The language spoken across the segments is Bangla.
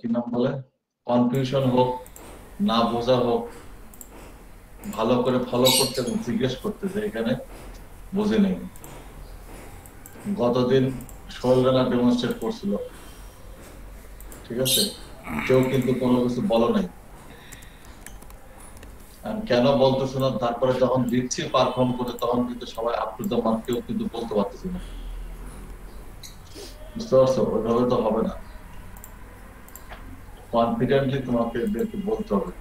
কি নাম বলে, কনফিউশন হোক, না বোঝা হোক, ভালো করে ফলো করতে এবং জিজ্ঞেস করতে যে এখানে বুঝে নেই। গতদিন সোহেল রানা ডেমনস্ট্রেট করছিল, ঠিক আছে, কেউ কিন্তু কোনো কিছু বলো নাই। কেন বলতেছে না, তারপরে যখন দিচ্ছি পারফর্ম করে তখন কিন্তু সবাই আপ টু দ্য মার্ক, কেউ কিন্তু বলতে পারতেছে না। বুঝতে পারছো? ওইভাবে তো হবে না। কনফিডেন্টলি তোমাকে এদেরকে বলতে হবে,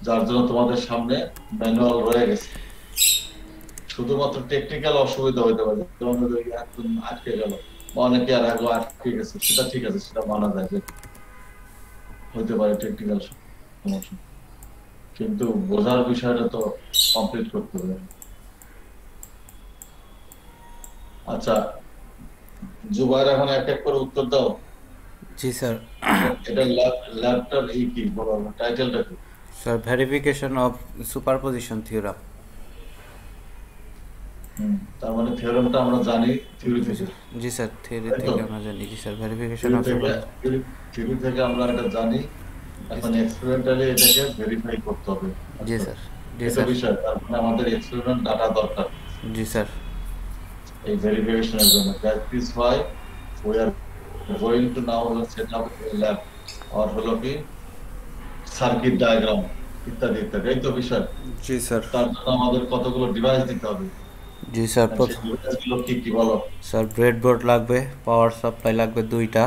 যার জন্য তোমাদের সামনে ম্যানুয়াল রয়ে গেছে। শুধুমাত্র টেকনিক্যাল অসুবিধা হইতে পারে, যেমন একদম আটকে গেল বা অনেকে আর আগে আটকে গেছে, সেটা ঠিক আছে, সেটা মানা যায় যে হইতে পারে টেকনিক্যাল সমস্যা, কিন্তু বোঝার বিষয়টা তো কমপ্লিট করতে হবে। আচ্ছা, জুবাইর এখন এক এক করে উত্তর দাও। জি স্যার। এটা ল্যাবটার এই কি বলো, টাইটেলটা কি? Sir verification of superposition theorem. তার মানে থিওরেমটা আমরা জানি থিওরি থেকে, জি স্যার, থিওরি তাই তো? থেকে আমরা জানি। জি স্যার, ভেরিফিকেশন থিওরি অফ থেকে সুপারপজিশন। থিওরি থেকে আমরা এটা জানি। জি এখন স্যার। এক্সপেরিমেন্টালি এটাকে ভেরিফাই করতে হবে। জি আচ্ছা, স্যার। জি এটা স্যার। বিষয়, তার মানে আমাদের এক্সপেরিমেন্ট ডাটা দরকার জি স্যার। এই ভেরিফিকেশনের জন্য। That is why we are going to now set up a lab, আর হলো কি সার্কিট ডায়াগ্রাম ইত্যাদি ইত্যাদি, এই তো বিষয়। জি স্যার। তার জন্য আমাদের কতগুলো ডিভাইস দিতে হবে। জি স্যার। আর সেই ডিভাইসগুলো কি কি বলো? স্যার ব্রেডবোর্ড লাগবে, পাওয়ার সাপ্লাই লাগবে দুইটা,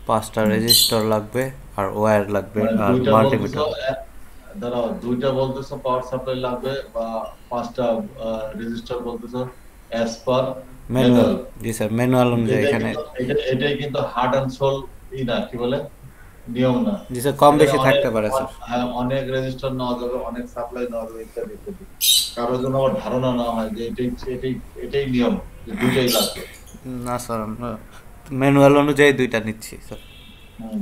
5টা হুম, রেজিস্টার লাগবে, আর ওয়্যার লাগবে, মানে আর দুইটা বলতেছো, মাল্টিমিটার। দাঁড়াও, দুইটা বলতেছো পাওয়ার সাপ্লাই লাগবে বা পাঁচটা রেজিস্টার বলতেছো, অ্যাজ পার ম্যানুয়াল। ম্যানুয়াল। জি স্যার, ম্যানুয়াল কিন্তু অনুযায়ী এটাই এখানে। কিন্তু এটাই কিন্তু হার্ড অ্যান্ড সোল ই না, কি বলে, নিয়ম না। জি স্যার, কম এখানে বেশি অনেক থাকতে পারে স্যার। অনেক রেজিস্টার নেওয়া যাবে, অনেক সাপ্লাই নেওয়া যাবে, ইত্যাদি ইত্যাদি। কারোর জন্য আবার ধারণা না হয় যে এটাই এটাই এটাই নিয়ম, যে দুইটাই লাগবে। না স্যার, আমরা ম্যানুয়াল অনুযায়ী দুইটা নিচ্ছি স্যার।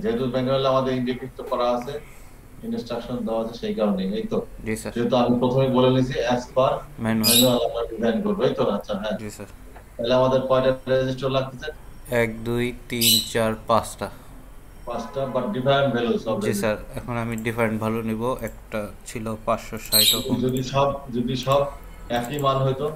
যেহেতু ম্যানুয়াল আমাদের ইন্ডিকেট করা আছে, ইনস্ট্রাকশন দেওয়া আছে, সেই কারণে, এই তো। জি স্যার। যেহেতু আমি প্রথমে বলে নিয়েছি অ্যাজ পার ম্যানুয়াল। ম্যানুয়াল আমরা ডিজাইন করবো, এই তো। আচ্ছা, হ্যাঁ, জি স্যার। তাহলে আমাদের কয়টা রেজিস্টার লাগতেছে? 1 2 3 4 5টা। পাঁচটা, but different values of G sir, register. এখন আমি ডিফারেন্ট ভ্যালু নিব। একটা ছিল 560 যদি ওহম। যদি সব যদি সব একই মান হইতো,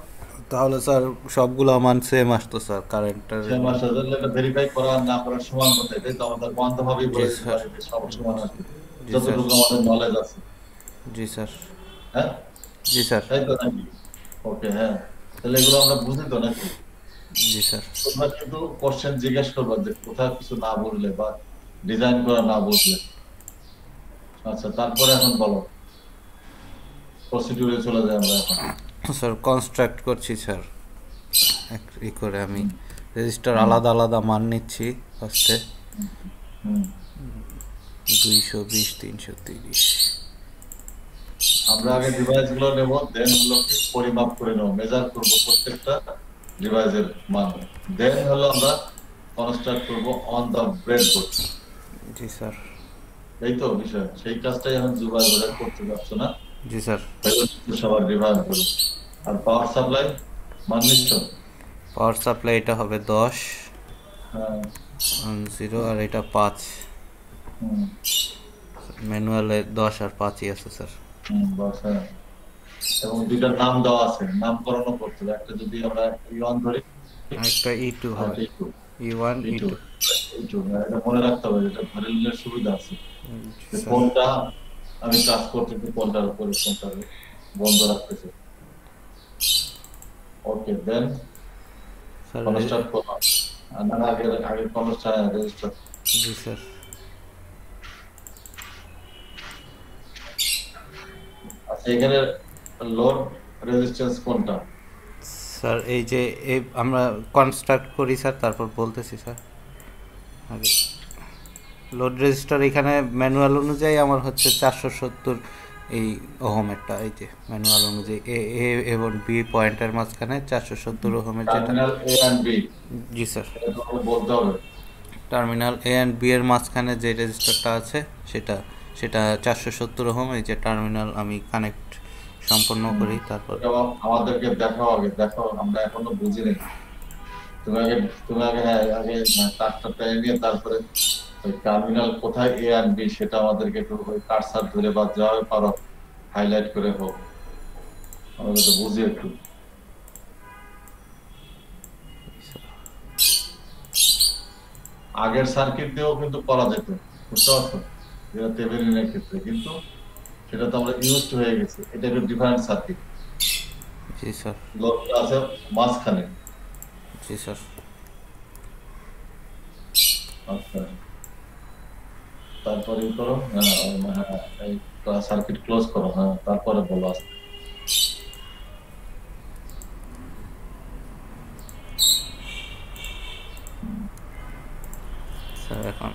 তাহলে স্যার সবগুলো মান সেম আসতো স্যার, কারেন্টের। সে মাসে এটা ভেরিফাই করা আর না করার সমান কথা, তাই তো? আমাদের অন্ধভাবেই জি বলে দিতে স্যার। পারি যে সব সমান আছে, জি স্যার। যতটুকু আমাদের নলেজ আছে। জি স্যার। হ্যাঁ, জি স্যার। তাই তো নাকি? ওকে, হ্যাঁ, তাহলে এগুলো আমরা বুঝি তো নাকি? জি স্যার। তোমরা কিন্তু কোশ্চেন জিজ্ঞেস করবা যে কোথাও কিছু না বুঝলে বা ডিজাইন করা না বুঝলে। আচ্ছা, তারপরে এখন বলো, প্রসিডিউরে চলে যাই আমরা এখন। স্যার কনস্ট্রাক্ট করছি স্যার। ই করে আমি হুম, রেজিস্টার হুম, আলাদা আলাদা মান নিচ্ছি ফার্স্টে। হুম, হুম। 220 330। আমরা আগে ডিভাইস গুলো নেবো, দেন হলো কি পরিমাপ করে নেবো, মেজার করবো প্রত্যেকটা ডিভাইসের মান। দেন হলো আমরা কনস্ট্রাক্ট করবো অন দা ব্রেডবোর্ড। জি স্যার। এই তো বিষয়, সেই কাজটাই এখন জুবাই বোধ করতে পারছো না। জি স্যার। সবার রিভাইভ করো। আর পাওয়ার সাপ্লাই মান নিচ্ছ? পাওয়ার সাপ্লাই এটা হবে 10 হ্যাঁ। 0, আর এটা 5। হুম, ম্যানুয়ালে 10 আর 5ই আছে স্যার। হুম, বাস, হ্যাঁ। এবং দুইটার নাম দেওয়া আছে, নামকরণও করতে হবে। একটা যদি আমরা ই1 ধরি, একটা E2 আর হয়। একটা E2, E1 E2, E2। E2, এটা মনে রাখতে হবে, এটা ধরে নিলে সুবিধা আছে জি যে স্যার। কোনটা আমি কাজ করতেছি, কোনটার উপরে কোনটা বন্ধ রাখতেছি। ওকে, দেন স্যার কনস্ট্রাক্ট করলাম। আর না, আগে আগে কনস্ট্রাক্ট রেজিস্টার। জি স্যার। আচ্ছা, এখানে লোড রেজিস্ট্যান্স কোনটা? স্যার এই যে আমরা কনস্ট্রাক্ট করি স্যার, তারপর বলতেছি স্যার আগে। লোড রেজিস্টার এখানে ম্যানুয়াল অনুযায়ী আমার হচ্ছে 470 এই ওহমেরটা, এই যে ম্যানুয়াল অনুযায়ী এ এ এবং বি পয়েন্টের মাঝখানে 470 ওহমের যেটা। টার্মিনাল এ এন্ড বি, জি স্যার। এটা তোমাকে বলতে হবে। টার্মিনাল এ অ্যান্ড বি এর মাঝখানে যে রেজিস্টারটা আছে সেটা সেটা 470 ওহম। এই যে টার্মিনাল আমি কানেক্ট সম্পন্ন হুম, করি তারপর। এটা আমাদেরকে দেখাও, আগে দেখাও, আমরা এখনো বুঝি নাই। তুমি আগে তুমি আগে হ্যাঁ, আগে তারটা টেনে নিয়ে তারপরে ওই টার্মিনাল কোথায় এ আর বি সেটা আমাদেরকে একটু ওই কারসার ধরে বা যেভাবে পারো হাইলাইট করে হোক আমাদের তো বুঝি একটু। আগের সার্কিট দিয়েও কিন্তু করা যেত, বুঝতে পারছো, যেটা থেভেনিনের ক্ষেত্রে, কিন্তু সেটা তো আমরা ইউজড হয়ে গেছে। এটা একটু ডিফারেন্ট সার্কিট, জি স্যার। লোডটা আছে মাঝখানে। জি স্যার। আচ্ছা, তারপরে ই করো, হ্যাঁ, এই সার্কিট ক্লোজ করো, হ্যাঁ, তারপরে বলো আস্তে। স্যার এখন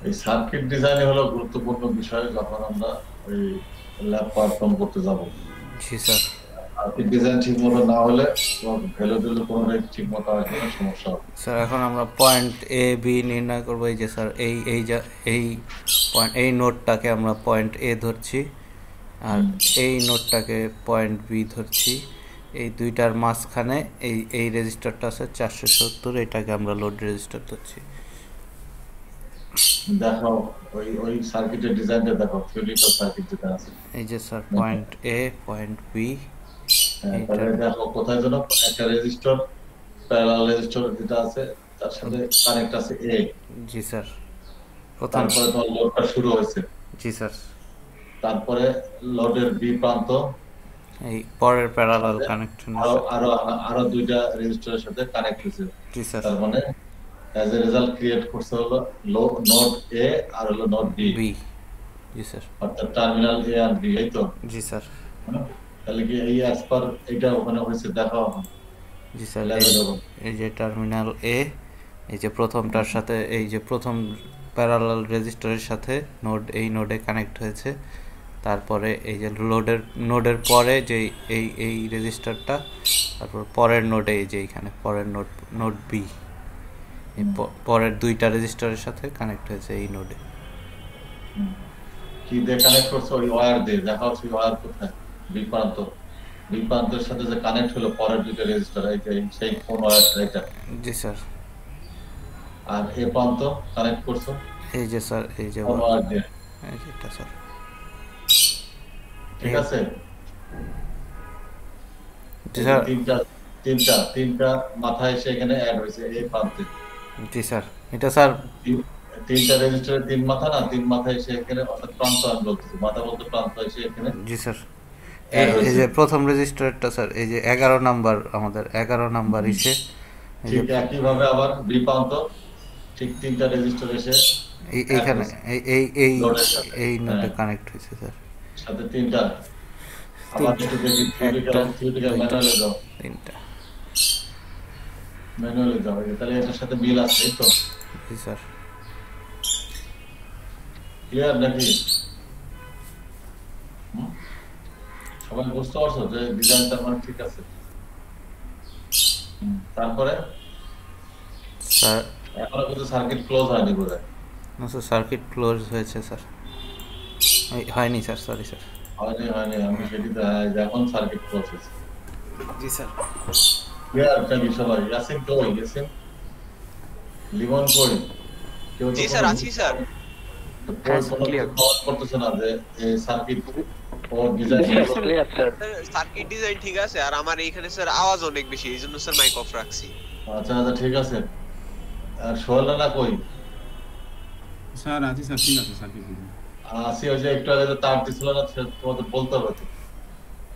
এই সার্কিট ডিজাইন হলো গুরুত্বপূর্ণ বিষয় যখন আমরা ওই ল্যাব পারফর্ম করতে যাব। জি স্যার। সার্কিট ডিজাইন ঠিক মতো না হলে তোমার ভ্যালু দিলে কোনোটাই ঠিক মতো আসবে না, সমস্যা হবে। স্যার এখন আমরা পয়েন্ট এ বি নির্ণয় করবো। এই যে স্যার এই পয়েন্ট, এই নোটটাকে আমরা পয়েন্ট এ ধরছি আর এই নোটটাকে পয়েন্ট বি ধরছি। এই দুইটার মাঝখানে এই রেজিস্টারটা আছে 470, এটাকে আমরা লোড রেজিস্টার ধরছি। দেখো ওই ওই সার্কিটের ডিজাইনটা দেখো, থিওরিটিক্যাল সার্কিট যেটা আছে। এই যে স্যার পয়েন্ট এ, পয়েন্ট বি, হ্যাঁ, এইটার। তাহলে দেখো কোথায় যেন একটা রেজিস্টর, প্যারালাল রেজিস্টর যেটা আছে তার সাথে কানেক্ট আছে এ। জি স্যার। প্রথম। তারপরে তোমার লোডটা শুরু হয়েছে। জি স্যার। তারপরে লোডের বি প্রান্ত এই পরের প্যারালাল সাথে কানেকশন আরো আছে। আরো আরো দুইটা রেজিস্টরের সাথে কানেক্ট হয়েছে। জি স্যার। তার মানে অ্যাজ এ রেজাল্ট ক্রিয়েট করছে হলো নোড এ আর হলো নোড বি, বি। জি স্যার। অর্থাৎ টার্মিনাল এ আর বি, এই তো। জি স্যার। হ্যাঁ? তাহলে কি এই অ্যাজ পার এইটা ওখানে হয়েছে দেখা হবে জি স্যার। ল্যাবে যখন। এই যে টার্মিনাল এ, এই যে প্রথমটার সাথে, এই যে প্রথম প্যারালাল রেজিস্টরের সাথে এই নোডে কানেক্ট হয়েছে। তারপরে এই যে নোডের পরে যে এই রেজিস্টারটা, তারপর পরের নোডে এই যে এইখানে পরের নোড বি, এই পরের দুইটা রেজিস্টারের সাথে কানেক্ট হয়েছে এই নোডে। হুম। কি দিয়ে কানেক্ট করছে? ওই ওয়্যার দিয়ে। দেখা হচ্ছে ওয়্যার কোথায়, বি প্রান্ত, বি প্রান্তের সাথে যে কানেক্ট হলো পরের দুইটা রেজিস্টার, এই যে সেই কোন ওয়্যারটা এটা। জি স্যার। আর এ প্রান্ত কানেক্ট করছো এই যে স্যার, এই যে কোন ওয়্যার দিয়ে, এই যে এটা স্যার। ঠিক এই আছে? জি এই যে স্যার। তিনটা তিনটা তিনটা মাথা এসে এখানে অ্যাড হয়েছে এই প্রান্তে। জি স্যার। এটা স্যার। তিনটা রেজিস্টারের তিন মাথা না, তিন মাথা এসে এখানে, অর্থাৎ প্রান্ত আমি বলতেছি, মাথা বলতে প্রান্ত এসে এখানে জি স্যার। অ্যাড এই হয়েছে। যে প্রথম রেজিস্টারটা স্যার, এই যে 11 নাম্বার, আমাদের 11 নাম্বার ইসে এই যে ঠিক একই ভাবে আবার বি প্রান্ত ঠিক তিনটা রেজিস্টার এসে অ্যাড এইখানে হয়েছে এই এই এই লোডের সাথে। এই নোডে হ্যাঁ, কানেক্ট হয়েছে স্যার। সাথে তিনটা। আবার তিনটা। একটু দেখি থিওরিটিক্যাল একটা, থিওরিটিক্যাল দুইটা, ম্যানুয়ালে যাও, তিনটা। ম্যানুয়ালে যাও। তাহলে এটার সাথে মিল আছে, এই তো। জি স্যার। ক্লিয়ার নাকি? হুম? সবাই বুঝতে পারছো যে ডিজাইনটা মানে ঠিক আছে? তারপরে স্যার এখনো কিন্তু সার্কিট ক্লোজ হয়নি বোধহয়। না স্যার, সার্কিট ক্লোজ হয়েছে স্যার। হয়নি স্যার, সরি স্যার। হয়নি হয়নি, আমি সেটি তো, হ্যাঁ, এই যে এখন সার্কিট ক্লোজ হয়েছে। জি স্যার। ক্লিয়ার নাকি সবাই? ইয়াসিন কই? ইয়াসিন, লিমন কই? কেউ তো জি কোনো স্যার, আছি স্যার। হ্যাঁ স্যার, কোনো ক্লিয়ার। কমেন্ট করতেছে না যে এই সার্কিট ও জি design sir, clear sir. Circuit design ঠিক আছে, আর আমার এইখানে স্যার আওয়াজ অনেক বেশি, এই জন্য স্যার মাইক অফ রাখছি। আচ্ছা আচ্ছা, ঠিক আছে। আর সোহেল রানা কই? স্যার আছি স্যার, ঠিক আছে স্যার, ঠিক আছে। আসি, ওই যে একটু আগে যে তার দিছিল না, সে তোমাদের বলতে হবে তো।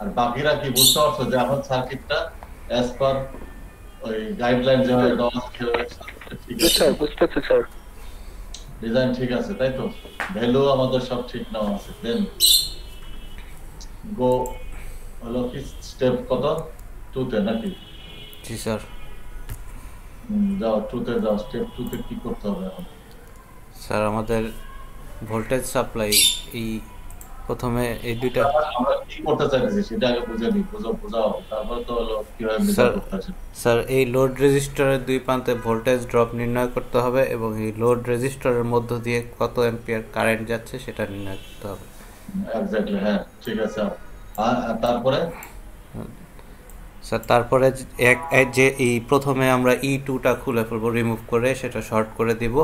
আর বাকিরা কি বুঝতে পারছো যে এখন সার্কিটটা অ্যাজ পার ওই গাইডলাইন যেভাবে দেওয়া আছে সেভাবে সার্কিটটা ঠিক জি আছে, স্যার, বুঝতেছি স্যার। ডিজাইন ঠিক আছে, তাই তো? ভ্যালু আমাদের সব ঠিক নেওয়া আছে। দেন গো হলো কি স্টেপ কত, টুতে নাকি? জি স্যার। যাও টুতে যাও, স্টেপ টুতে কি করতে হবে এখন? স্যার আমাদের ভোল্টেজ সাপ্লাই, এই প্রথমে এই দুইটা। আমরা কি করতে চাইতেছি সেটা আগে বুঝে নিই, বুঝাও, তারপরে তো হলো কিভাবে মেজার স্যার করতে আসে। স্যার এই লোড রেজিস্টরের দুই প্রান্তে ভোল্টেজ ড্রপ নির্ণয় করতে হবে এবং এই লোড রেজিস্টরের মধ্য দিয়ে কত অ্যাম্পিয়ার কারেন্ট যাচ্ছে সেটা নির্ণয় করতে হবে। এক্স্যাক্টলি, হ্যাঁ, ঠিক আছে। আর তারপরে স্যার তারপরে যে এই প্রথমে আমরা E2টা খুলে ফেলবো, রিমুভ করে সেটা শর্ট করে দিব।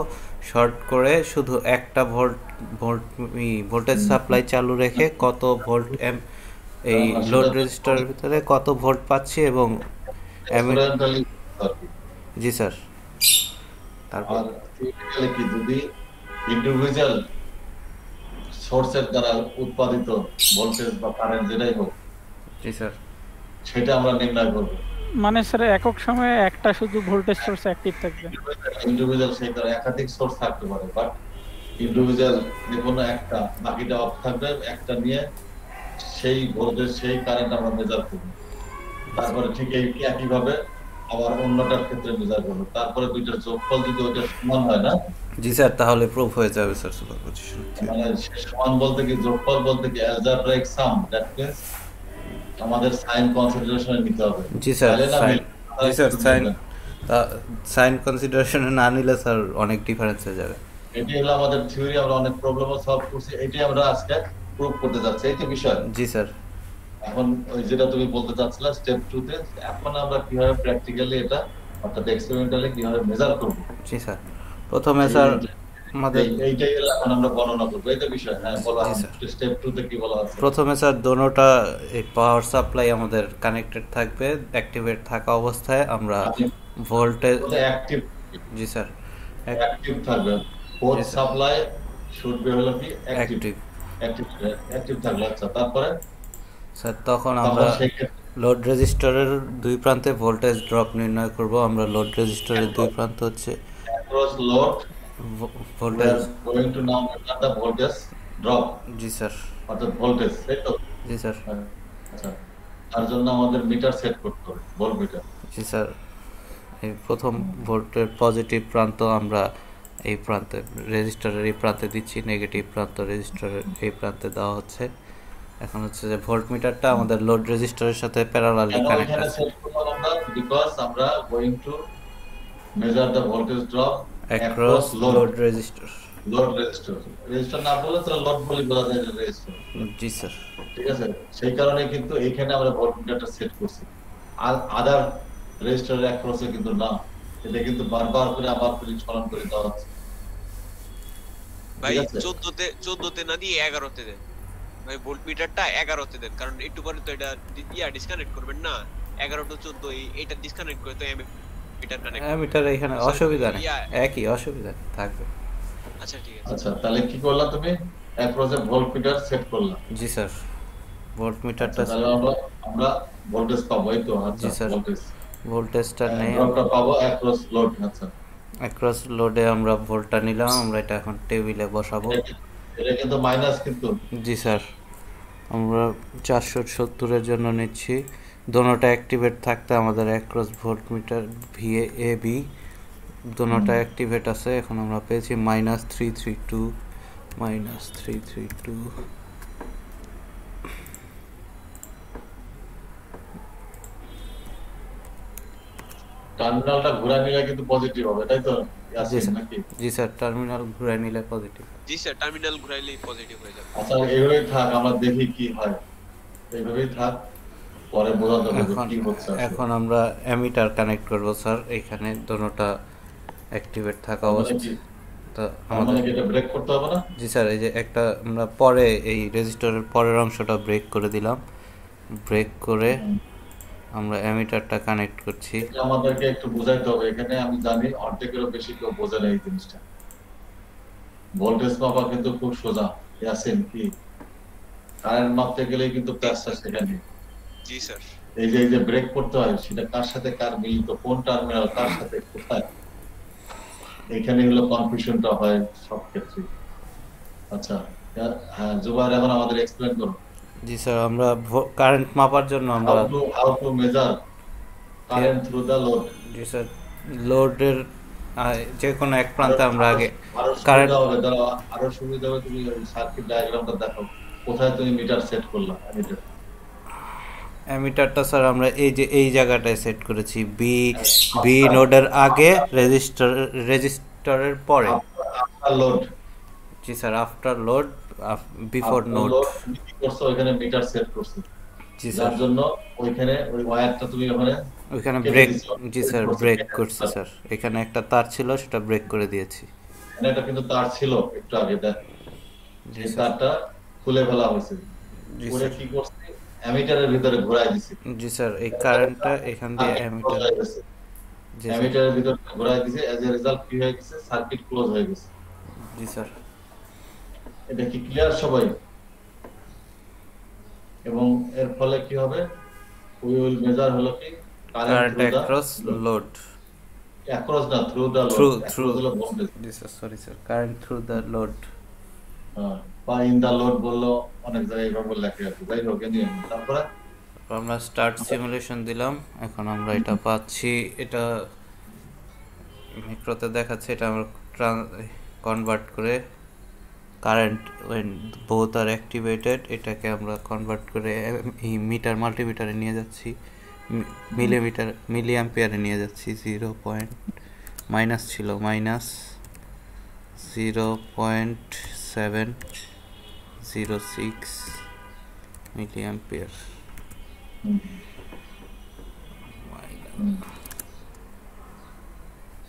শর্ট করে শুধু একটা ভোল্টেজ সাপ্লাই চালু রেখে কত ভোল্ট এই লোড রেজিস্টারের ভিতরে কত ভোল্ট পাচ্ছি এবং এক্সপেরিমেন্টালি জি স্যার। তারপর আর থিওরিটিক্যালি কি যদি ইন্ডিভিজুয়াল সোর্সের দ্বারা উৎপাদিত ভোল্টেজ বা কারেন্ট যেটাই হোক জি স্যার। সেটা আমরা নির্ণয় করব। মানে স্যার একক সময়ে একটা শুধু ভোল্টেজ সোর্স অ্যাক্টিভ থাকবে। ইন্ডিভিজুয়াল সেই কারণে একাধিক সোর্স থাকতে পারে, বাট ইন্ডিভিজুয়াল যে কোনো একটা, বাকিটা অফ থাকবে, একটা নিয়ে সেই ভোল্টেজ সেই কারেন্ট আমরা মেজার করব। তারপরে ঠিক একইভাবে আবার অন্যটার ক্ষেত্রে মেজার করব। তারপরে দুইটার যোগফল যদি ওইটা সমান হয় না, জি স্যার, তাহলে প্রুফ হয়ে যাবে স্যার সুপারপজিশন। মানে সে সমান বলতে কি, যোগফল বলতে কি অ্যালজেব্রাইক সাম, দ্যাট মিন্স আমাদের সাইন কনসিডারেশনে নিতে হবে। জি স্যার, তাহলে না জি স্যার, সাইন কনসিডারেশনে না নিলে স্যার অনেক ডিফারেন্স হয়ে যাবে। এটি হলো আমাদের থিওরি, আমরা অনেক প্রবলেমও সলভ করছি, এটাই আমরা আজকে প্রুভ করতে যাচ্ছি, এই তো বিষয়। জি স্যার। এখন ওই যেটা তুমি বলতে চাচ্ছিলা স্টেপ 2 তে, এখন আমরা কিভাবে প্র্যাকটিক্যালি এটা অর্থাৎ এক্সপেরিমেন্টালি কিভাবে মেজার করব। জি স্যার। প্রথমে স্যার আমাদের এইটাই হলো এখন আমরা বর্ণনা করব, এই তো বিষয়। হ্যাঁ বলো, জি স্যার। স্টেপ 2 তে কি বলা আছে? প্রথমে স্যার দোনোটা এই পাওয়ার সাপ্লাই আমাদের কানেক্টেড থাকবে, অ্যাক্টিভেট থাকা অবস্থায় আমরা ভোল্টেজ অ্যাক্টিভ, জি স্যার, অ্যাক্টিভ থাকবে। Both Yes, sir. Supply should be হলো কি অ্যাক্টিভ, অ্যাক্টিভ। অ্যাক্টিভ থাকলে। আচ্ছা তারপরে স্যার তখন আমরা সেই ক্ষেত্রে লোড রেজিস্টারের দুই প্রান্তে ভোল্টেজ ড্রপ নির্ণয় করব। আমরা লোড রেজিস্টারের দুই প্রান্ত হচ্ছে across load we voltage. are going to now measure the voltage drop, G sir. অর্থাৎ ভোল্টেজ, তাই তো? জি স্যার। আচ্ছা, তার জন্য আমাদের মিটার সেট করতে হবে, ভোল্ট মিটার। জি স্যার। এই প্রথম ভোল্টের পজিটিভ প্রান্ত আমরা এই প্রান্তে রেজিস্টারের এই প্রান্তে দিচ্ছি, নেগেটিভ প্রান্ত রেজিস্টারের এই প্রান্তে দেওয়া হচ্ছে। এখন হচ্ছে যে ভোল্ট মিটারটা আমাদের লোড রেজিস্টারের সাথে প্যারালালি কেন কানেক্ট এখানে আছে। সেট করলাম আমরা? বিকজ আমরা going to measure the voltage drop across load load register. Register. Register না বলে তাহলে লোড বলে বলা যায়, রেজিস্টার। জি স্যার। ঠিক আছে, সেই কারণে কিন্তু এইখানে আমরা ভোল্ট মিটারটা সেট করছি, আর আদার রেজিস্টারের অ্যাক্রসে কিন্তু না। এটা কিন্তু বারবার করে আবার স্মরণ করে দেওয়া হচ্ছে। ভাই ঠিক আছে? 14 তে না দিয়ে 11 তে দেন ভাই, ভোল্ট মিটারটা 11 তে দেন, কারণ একটু পরে তো এটা ডিসকানেক্ট করবেন না। 11 টু 14 এটা ডিসকানেক্ট করে তো মিটার কানেক্ট। মিটার এখানে স্যার, অসুবিধা নেই, একই অসুবিধা থাকবে। আচ্ছা ঠিক আছে। আচ্ছা তাহলে কি করলা তুমি? অ্যাক্রসে ভোল্ট মিটার সেট করলা। জি স্যার। ভোল্ট মিটারটা তাহলে আমরা ভোল্টেজ পাবো, এই তো? আচ্ছা জি স্যার। ভোল্টেজ ভোল্টেজটা নেই, ড্রপটা পাবো অ্যাক্রস লোড। আচ্ছা অ্যাক্রস লোডে আমরা ভোল্টটা নিলাম, আমরা এটা এখন টেবিলে বসাবো। এটা কিন্তু মাইনাস কিন্তু। জি স্যার। আমরা 470-এর জন্য নিচ্ছি। দোনোটা অ্যাক্টিভেট থাকতে আমাদের অ্যাক্রস ভোল্ট মিটার VAB দোনোটা অ্যাক্টিভেট আছে। এখন আমরা পেয়েছি -332 -332। টার্মিনালটা ঘুরে নিলে কিন্তু পজিটিভ হবে, তাই তো? জি ইয়াসিন স্যার। নাকি? জি স্যার, টার্মিনাল ঘুরে নিলে পজিটিভ। জি স্যার, টার্মিনাল ঘুরাইলেই পজিটিভ হয়ে যাবে। আচ্ছা এইভাবেই থাক, আমরা দেখি কি হয়। এইভাবেই থাক, পরে বোঝা যাবে যে এখন কি হচ্ছে আসলে। এখন আমরা অ্যামিটার কানেক্ট করব স্যার, এখানে দোনোটা অ্যাক্টিভেট থাকা মানে অবস্থা। কি, তো মানে আমাদের কি এটা ব্রেক করতে হবে না? জি স্যার, এই যে একটা আমরা পরে এই রেজিস্টারের পরের অংশটা ব্রেক করে দিলাম। ব্রেক করে আমরা অ্যামিটারটা কানেক্ট করছি। এটা আমাদেরকে একটু বোঝাইতে হবে। এখানে আমি জানি অর্ধেকেরও বেশি কেউ বোঝে না এই জিনিসটা। ভোল্টেজ মাপা কিন্তু খুব সোজা। ইয়াসিন কি, কারেন্ট মাপতে গেলেই কিন্তু প্যাচটা সেখানে। জি স্যার। এই যে ব্রেক করতে হয়, সেটা কার সাথে কার মিলিত, কোন টার্মিনাল কার সাথে কোথায়, এখানে হলো কনফিউশনটা হয় সব ক্ষেত্রে। আচ্ছা হ্যাঁ জুবাইর, এখন আমাদের এক্সপ্লেন করো। জি স্যার, আমরা কারেন্ট মাপার জন্য আমরা how to measure current through the load. জি স্যার, লোডের যে কোনো এক প্রান্তে আমরা আগে আরো কারেন্ট সুবিধা হবে, ধরো আরো সুবিধা হবে, তুমি সার্কিট ডায়াগ্রামটা দেখো, কোথায় তুমি মিটার সেট করলা। মিটার অ্যামিটারটা স্যার আমরা এই যে এই জায়গাটায় সেট করেছি, বি নোডের আগে, রেজিস্টারের পরে। লোড। জি sir, after load, before node. কি করছো, এখানে মিটার সেট করছো। জি যার স্যার জন্য ওইখানে ওই ওয়্যারটা তুমি ওখানে ওইখানে কেটে ব্রেক দিছো। জি স্যার ব্রেক করছি স্যার এখানে একটা তার ছিল সেটা ব্রেক করে দিয়েছি এখানে একটা কিন্তু তার ছিল একটু আগে দেখ, জি সেই স্যার তারটা খুলে ফেলা হয়েছে। জি করে স্যার কি করছে, অ্যামিটারের ভিতরে ঘোরায় দিছে। জি স্যার এই কারেন্টটা এখান দিয়ে সার্কিট ক্লোজ অ্যামিটার হয়ে গেছে, জি স্যার অ্যামিটারের ভিতরে ঘোরায় দিছে, এজ এ রেজাল্ট কি হয়ে গেছে, সার্কিট ক্লোজ হয়ে গেছে। জি স্যার এটা কি ক্লিয়ার সবাই? এবং এর ফলে কি হবে, উই উইল মেজার হলো কি current current through the across load across না through the load, through across হলো ভোল্টেজ, জি sir sorry sir current through the load বা ইন দা লোড বললো, অনেক জায়গায় এইভাবে লেখা আছে। যাই হোক, নিয়ে তারপরে আমরা স্টার্ট সিমুলেশন দিলাম এখন আমরা এটা পাচ্ছি এটা মিক্রোতে দেখাচ্ছে এটা আমরা কনভার্ট করে current when both are activated এটাকে আমরা কনভার্ট করে এই মিটার মাল্টিমিটারে নিয়ে যাচ্ছি মিলিমিটার মিলি অ্যাম্পিয়ারে নিয়ে যাচ্ছি 0. মাইনাস ছিল মাইনাস 0.706 মিলি অ্যাম্পিয়ার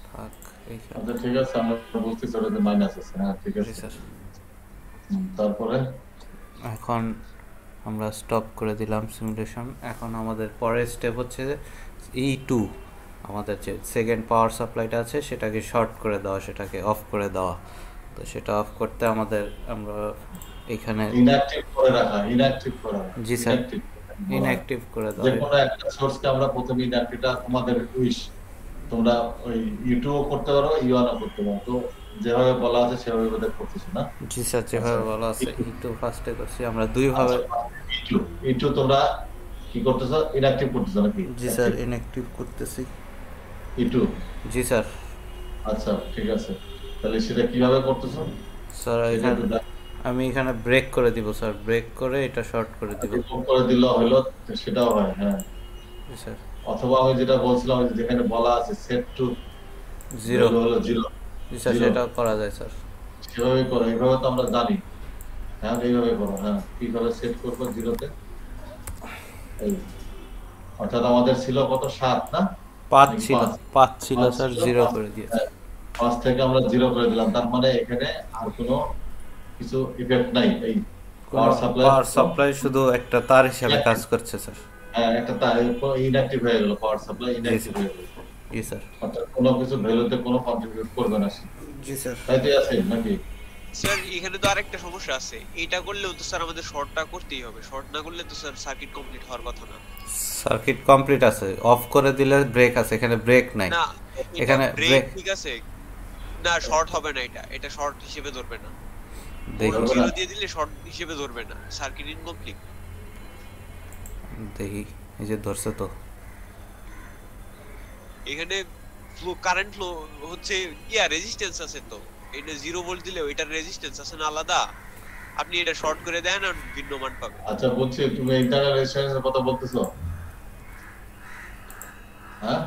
থাক এইখানে আচ্ছা ঠিক আছে, আমরা বুঝতেছি ওটাতে মাইনাস আছে। হ্যাঁ ঠিক আছে। স্যার তারপরে এখন আমরা স্টপ করে দিলাম সিমুলেশন এখন আমাদের পরের স্টেপ হচ্ছে E2 আমাদের যে সেকেন্ড পাওয়ার সাপ্লাইটা আছে সেটাকে শর্ট করে দেওয়া সেটাকে অফ করে দেওয়া তো সেটা অফ করতে আমাদের আমরা এখানে ইনঅ্যাক্টিভ করে রাখা, ইনঅ্যাক্টিভ করা। জি স্যার ইনঅ্যাক্টিভ করে যে দেওয়া কোনো একটা সোর্সকে আমরা প্রথমে ইনঅ্যাক্টিভটা তোমাদের উইশ, তোমরা ওই ইউটিউব করতে পারো, ইউআনও করতে পারো। তো যেভাবে বলা আছে সেভাবে বোধহয় করতেছো না? জি স্যার যেভাবে বলা আছে E2 ফার্স্টে করছি আমরা দুইভাবে ইউটিউব তোমরা কি করতেছো, ইনঅ্যাক্টিভ করতেছো নাকি? জি স্যার ইনঅ্যাক্টিভ করতেছি ইউটিউব, জি স্যার আচ্ছা ঠিক আছে। তাহলে সেটা কিভাবে করতেছো? স্যার এখানে আমি এখানে ব্রেক করে দিব স্যার ব্রেক করে এটা শর্ট করে দিব রিমুভ করে দিলে হলো, সেটাও হয়। হ্যাঁ জি স্যার অথবা আমি যেটা বলছিলাম ওই যে যেখানে বলা আছে সেট টু জিরো হলো জিরো, জি স্যার সেটাও করা যায় স্যার সেভাবে করো। এইভাবে তো আমরা জানি। হ্যাঁ এইভাবে করো। হ্যাঁ কিভাবে সেট করবো জিরোতে, এই অর্থাৎ আমাদের ছিল কত, 7 না? 5 নাকি ছিল 5 ছিল পাঁচ স্যার ছিল, জিরো পাঁচ। করে দিয়েছে হ্যাঁ, 5 থেকে আমরা জিরো করে দিলাম, তার মানে এখানে আর কোনো কিছু ইফেক্ট নাই। এই পাওয়ার পাওয়ার সাপ্লাই শুধু একটা তার হিসেবে কাজ করছে স্যার হ্যাঁ একটা তার ইনঅ্যাক্টিভ হয়ে গেল, পাওয়ার সাপ্লাই ইনঅ্যাক্টিভ হয়ে গেল, জি স্যার অর্থাৎ কোনো কিছু ভ্যালুতে কোনো কন্ট্রিবিউট করবে না সে। জি স্যার তাই তো আছে নাকি? স্যার এখানে তো আরেকটা সমস্যা আছে, এটা করলেও তো স্যার আমাদের শর্টটা করতেই হবে, শর্ট না করলে তো স্যার সার্কিট কমপ্লিট হওয়ার কথা না। সার্কিট কমপ্লিট আছে অফ করে দিলে ব্রেক আছে এখানে ব্রেক নাই না এখানে ব্রেক ব্রেক ঠিক আছে, না শর্ট হবে না, এটা শর্ট হিসেবে ধরবে না, দেখি জিরো দিয়ে দিলে শর্ট হিসেবে ধরবে না, সার্কিট ইনকমপ্লিট। দেখি এই যে ধরছে তো এখানে ফ্লো কারেন্ট ফ্লো হচ্ছে রেজিস্ট্যান্স আছে, তো এটা 0 ভোল্ট দিলে ওইটার রেজিস্ট্যান্স আছে না আলাদা, আপনি এটা শর্ট করে দেন আর ভিন্ন মান পাবেন। আচ্ছা বলছি, তুমি ইন্টারনাল রেজিস্ট্যান্সের কথা বলতেছো? হ্যাঁ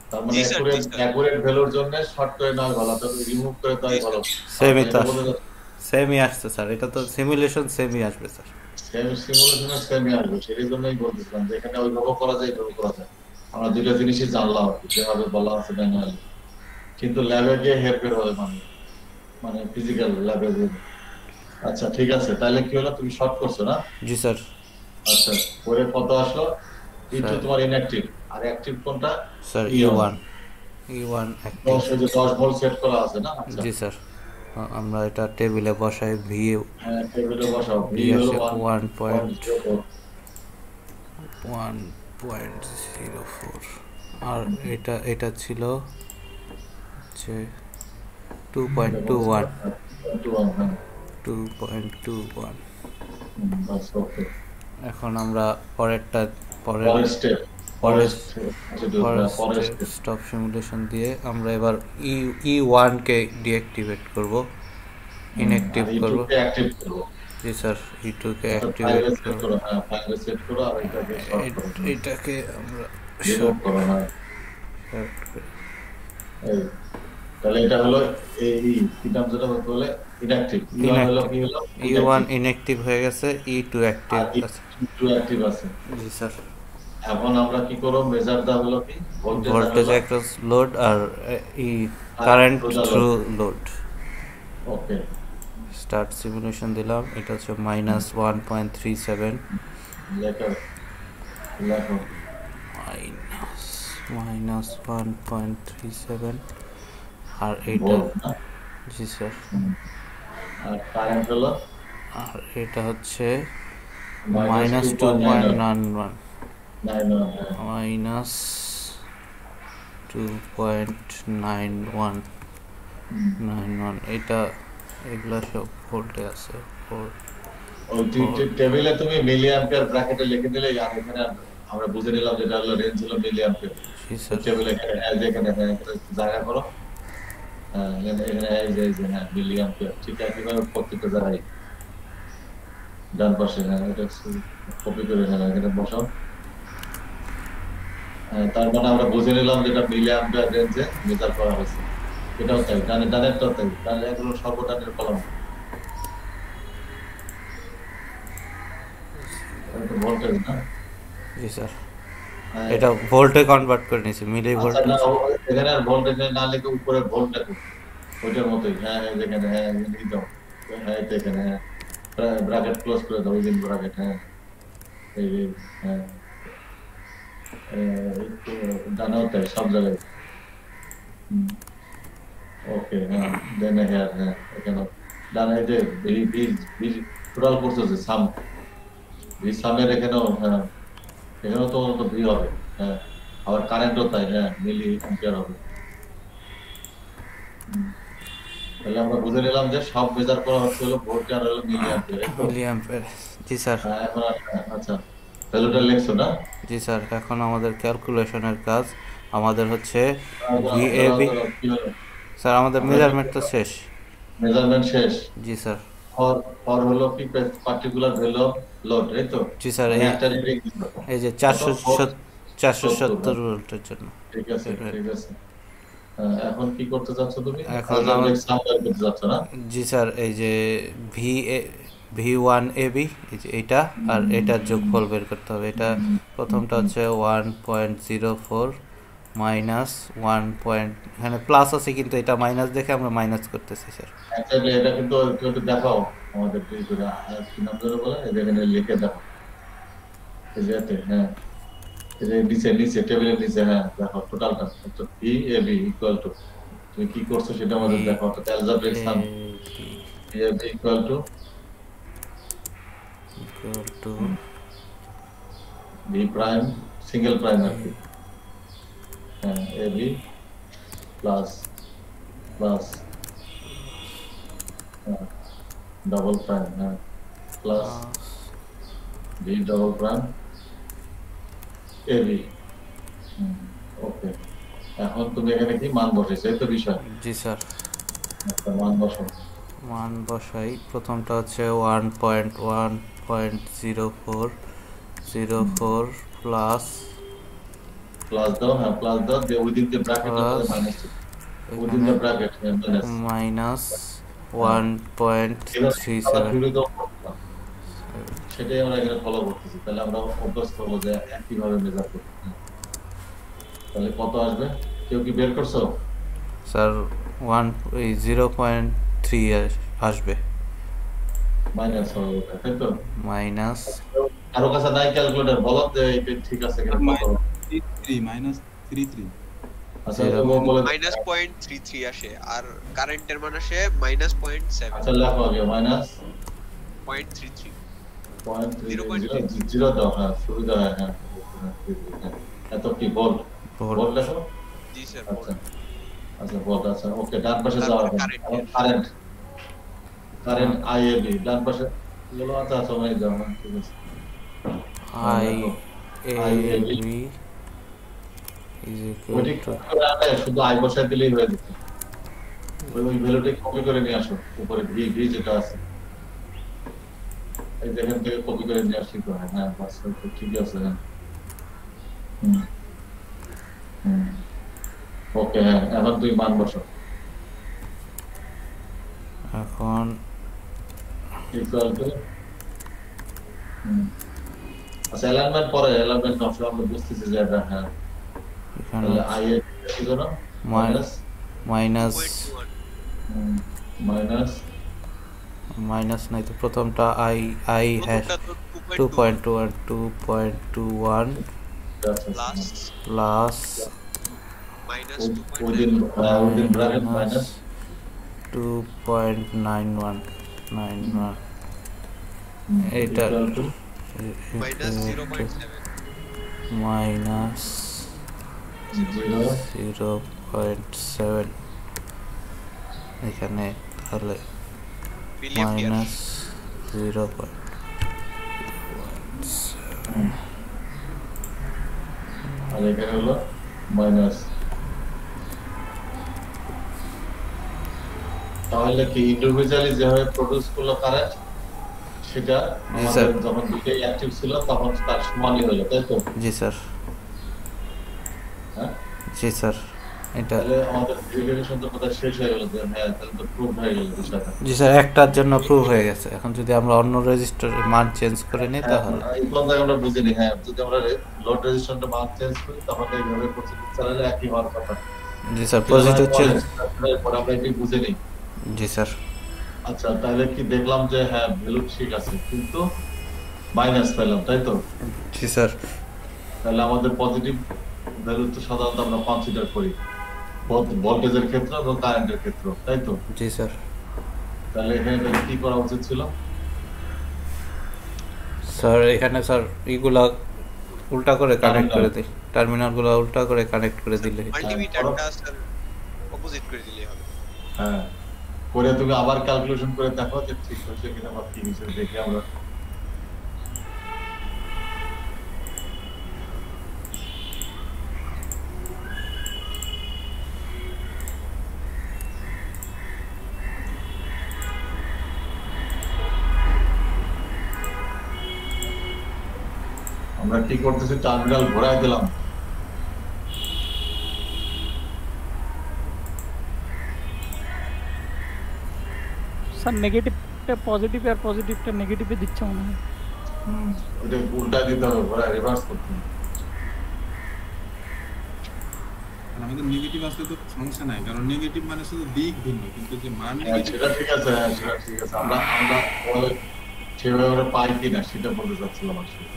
তার মানে জি স্যার, জি স্যার। অ্যাকুরেট ভ্যালুর জন্য শর্ট করে না ভালো, তো রিমুভ করে তাই জি ভালো। সেমই তো এটা বলতে চাচ্ছি, সেমই আসছে স্যার এটা তো সিমুলেশন সেমই আসবে স্যার সেম সিমুলেশনের সেমই আসবে, সেই জন্যই বলতেছিলাম যে এখানে ওইভাবে করা যায়, এইভাবে করা যায়। আমরা দুইটা জিনিসই জানলাম আর কি, যেভাবে বলা আছে ম্যানুয়ালি, কিন্তু ল্যাবে গিয়ে হেরফের হবে, মানে ফিজিক্যাল ল্যাবে গিয়ে। আচ্ছা ঠিক আছে, তাহলে কি হলো, তুমি শর্ট করছো না? জি স্যার আচ্ছা পরে কত আসলো? Into sir. তোমার ইনঅ্যাক্টিভ, আর অ্যাক্টিভ কোনটা? Sir E1 E1 active 10 volt set করা আছে না? আচ্ছা জি স্যার আমরা এটা টেবিলে বসাই ভি হ্যাঁ টেবিলে বসাও, ভি ভি হলো আছে 1.04। 1.04 আর এটা ছিল হচ্ছে 2.21 2.21 বাস ওকে। এখন আমরা পরেরটা পরের স্টেপ, পরের পরের স্টেপ স্টপ সিমুলেশন দিয়ে আমরা এবার E1 কে ডিঅ্যাক্টিভেট করব ইনঅ্যাক্টিভ করব অ্যাক্টিভ করব। জি স্যার E2 কে ফাইলে অ্যাক্টিভেট সেট করব করো, হ্যাঁ ফাইলে সেট করো, আর এটাকে শর্ট করো, এটাকে আমরা রিমুভ করো। হ্যাঁ short করে- এই তাহলে এটা হলো এই কি নাম যেটা বলে ইনঅ্যাক্টিভ, E1 হলো কি হলো E1 ইনঅ্যাক্টিভ হয়ে গেছে, E2 অ্যাক্টিভ আর আছে। E2 অ্যাক্টিভ আছে। জি স্যার। এখন আমরা কি করব, মেজার দা হলো কি ভোল্টেজ ভোল্টেজ হলো অ্যাক্রস লোড আর ই আর current through the through load। Load. Okay, start simulation দিলাম, এটা হচ্ছে -1.37 লেখো লেখো -1.37 আর এটা ভোল্ট না। জি স্যার। আর কারেন্ট হলো আর এটা হচ্ছে -2.91 -2.91 -2.91 এটা এগুলা সব ভোল্টে আছে। ওই টেবিলে তুমি মিলি অ্যাম্পিয়ার ব্র্যাকেটে লিখে দিলে, আর এখানে আমরা বুঝে নিলাম যেটা হলো রেঞ্জ হলো মিলি অ্যাম্পিয়ার। জি স্যার। টেবিলে এখানে জায়গা করো, হ্যাঁ এখানে এই যে হ্যাঁ মিলি অ্যাম্পিয়ার, ঠিক একইভাবে প্রত্যেকটা জায়গায় ডান পাশে, হ্যাঁ এটা কপি করে হ্যাঁ এখানে বসাও। তার মানে আমরা বুঝে নিলাম যেটা মিলি অ্যাম্পিয়ার রেঞ্জে মেজার করা হয়েছে। এটাও তাই, ডানেরটাও তাই, তাহলে এগুলো সর্বদানের কলম ভোল্টেজ না। জি স্যার। হ্যাঁ, এটা ভোল্টে কনভার্ট করে নিয়েছি, মিলি আচ্ছা ভোল্ট। না এখানে আর ভোল্টেজ না লিখে উপরে ভোল্ট দেখো, ওইটার মতোই, হ্যাঁ যেখানে হ্যাঁ এই দাও, হ্যাঁ এটা এখানে হ্যাঁ ব্র্যাকেট ক্লোজ করে দাও, উইদিন ব্র্যাকেট, হ্যাঁ এই হ্যাঁ একটু ডানাও তাই সব জায়গায়। ওকে হ্যাঁ দেন হেয়ার, হ্যাঁ এখানে ডানা এই যে টোটাল করছে যে সাম, এই সামের এখানেও হ্যাঁ এখানেও তো ভি হবে, হ্যাঁ আবার কারেন্টও তাই, হ্যাঁ মিলি অ্যাম্পিয়ার হবে। তাহলে আমরা বুঝে নিলাম যে সব মেজার করা হচ্ছে হলো ভোল্ট আর হলো মিলি অ্যাম্পিয়ার, এই তো? Milli ampere. জি স্যার। হ্যাঁ এখন আচ্ছা ভ্যালুটা লিখছো না? জি স্যার, এখন আমাদের ক্যালকুলেশনের কাজ। আমাদের হচ্ছে দাঁড়াও, ভিএবি। কি হলো? স্যার আমাদের মেজারমেন্ট তো শেষ। মেজারমেন্ট শেষ। জি স্যার। ফর ফর হলো কি পার্টিকুলার ভ্যালু অফ লোড, এই তো? জি স্যার। মানে এই একটা রিডিং দিতে হবে। এই যে কত? 470 ভোল্টের জন্য। ঠিক আছে ঠিক আছে। এখন কি করতে যাচ্ছ তুমি? এখন অ্যালজেব্রিক সাম বের করতে যাচ্ছ না? জি স্যার, এই যে ভি1 এবি, এই যে এটা আর এটার যোগফল বের করতে হবে। এটা প্রথমটা হচ্ছে 1.04 মাইনাস 1. এখানে প্লাস আছে কিন্তু এটা মাইনাস দেখে আমরা মাইনাস করতেছি স্যার। অ্যাকচুয়ালি এটা কিন্তু একটু দেখাও আমাদের কি করে, কি নাম ধরে বলে, এই যে এখানে লিখে দেখো, এই যে এতে, হ্যাঁ এই যে নিচে টেবিলের নিচে, হ্যাঁ দেখো টোটালটা তো V A B equal to, তুমি কি করছো সেটা আমাদের দেখো, অর্থাৎ algebraic sum V A B equal to V prime single prime আর কি, হ্যাঁ A B plus plus double prime, হ্যাঁ plus V double prime A B. Okay, এখন তুমি এখানে কি মান বসাইছো, এই তো বিষয়? জি স্যার। একটা মান বসাও। মান বসাই। প্রথমটা হচ্ছে 1.04 প্লাস প্লাস দাও, হ্যাঁ প্লাস দাও, দিয়ে within the bracket minus, within the bracket minus 1.37। সেটাই আমরা এখানে ফলো করতেছি। তাহলে আমরা অভ্যস্ত হবো যে একইভাবে মেজার করতে। তাহলে কত আসবে, কেউ কি বের করছো? স্যার 0.3 আসবে। মাইনাস হবে, তাই তো? মাইনাস কারো কাছে নাই ক্যালকুলেটর, বলো যে এটা ঠিক আছে কিনা, কত? -33 আচ্ছা ও বলে -0.33 আসে, আর কারেন্টের মান আসে -0.7. আচ্ছা লেখো আগে -0.33 0.30 দাও, হ্যাঁ সুবিধা হয়, হ্যাঁ এত কি ভোল্ট, ভোল্ট লেখো। জি স্যার। আচ্ছা আচ্ছা ভোল্ট, আচ্ছা ওকে ডান পাশে যাও। কারেন্ট কারেন্ট আইএবি ডান পাশে গেল, আচ্ছা আচ্ছা মানে যাও, ঠিক আছে। আইএবি ইজ ইকুয়াল টু, শুধু আই বসায় দিলেই হয়ে যেত। ওই ভ্যালুটা কপি করে নিয়ে আসো, উপরে ভি ভি যেটা আছে এই যেখান থেকে কপি করে নিয়ে আসি তো, হ্যাঁ বাস ঠিক আছে, হ্যাঁ ওকে হ্যাঁ এখন তুই মান বসাও। এখন ইকুয়াল টু আচ্ছা অ্যালাইনমেন্ট পরে অ্যালাইনমেন্ট অপশন আমরা বুঝতেছি যে এটা হ্যাঁ এখানে তাহলে আই এর কি করো মাইনাস মাইনাস 0.21 মাইনাস মাইনাস নাই তো প্রথমটা আই আই হ্যাশ প্রথমটা তো 2.21 plus plus minus within bracket minus 2.91 এটা ইকুয়াল টু মাইনাস 0.7 মাইনাস 0 0.7 এখানে তাহলে মিলিয়ন মাইনাস 0. আর এখানে হলো মাইনাস তাহলে কি ইন্ডিভিজুয়ালি যেভাবে প্রডিউস করলো কারেন্ট সেটা আমাদের যখন দুটোই অ্যাক্টিভ ছিল তখন তার সমানই হলো তাই তো জি স্যার হ্যাঁ জি স্যার এটা তাহলে আমাদের ভেরিফিকেশন তো কথা শেষ হয়ে গেল যে হ্যাঁ তাহলে তো প্রুভ হয়ে গেল বিষয়টা জি স্যার একটার জন্য প্রুভ হয়ে গেছে এখন যদি আমরা অন্য রেজিস্টারের মান চেঞ্জ করে নিই তাহলে এই কথা আমরা বুঝিনি হ্যাঁ যদি আমরা লোড রেজিস্ট্যান্সটা মান চেঞ্জ করি তাহলে এইভাবে প্রসিডিউর চালালে একই হওয়ার কথা জি স্যার পজিটিভ চেঞ্জ পরে আমরা এটি বুঝিনি জি স্যার আচ্ছা তাহলে কি দেখলাম যে হ্যাঁ ভ্যালু ঠিক আছে কিন্তু মাইনাস পেলাম তাই তো জি স্যার তাহলে আমাদের পজিটিভ ভ্যালু তো সাধারণত আমরা কনসিডার করি ভোল্টেজের ক্ষেত্রে এবং কারেন্টের ক্ষেত্রে তাই তো জি স্যার তাহলে এখানে তাহলে কি করা উচিত ছিল স্যার এখানে স্যার এইগুলা উল্টা করে কানেক্ট করে দিই টার্মিনালগুলো উল্টা করে কানেক্ট করে দিলে মাল্টিমিটারটা স্যার অপোজিট করে দিলেই হবে হ্যাঁ করে তুমি আবার ক্যালকুলেশন করে দেখো যে ঠিক হয়েছে কিনা বা কি হিসেবে দেখে আমরা আমরা কি করতেছি টার্মিনাল ঘোরাই দিলাম স্যার নেগেটিভটা পজিটিভ আর পজিটিভটা নেগেটিভে দিচ্ছে মনে হয় ওটা উল্টা দিতে হবে ঘোরায় রিভার্স করতে হবে আর আমাদের নেগেটিভ আসলে তো সমস্যা নাই কারণ নেগেটিভ মানে শুধু দিক ভিন্ন কিন্তু যে মান হ্যাঁ, নেগেটিভ সেটা ঠিক আছে হ্যাঁ সেটা ঠিক আছে আমরা আমরা ওই সেভাবে আমরা পাই কিনা সেটা বলতে চাচ্ছিলাম আসলে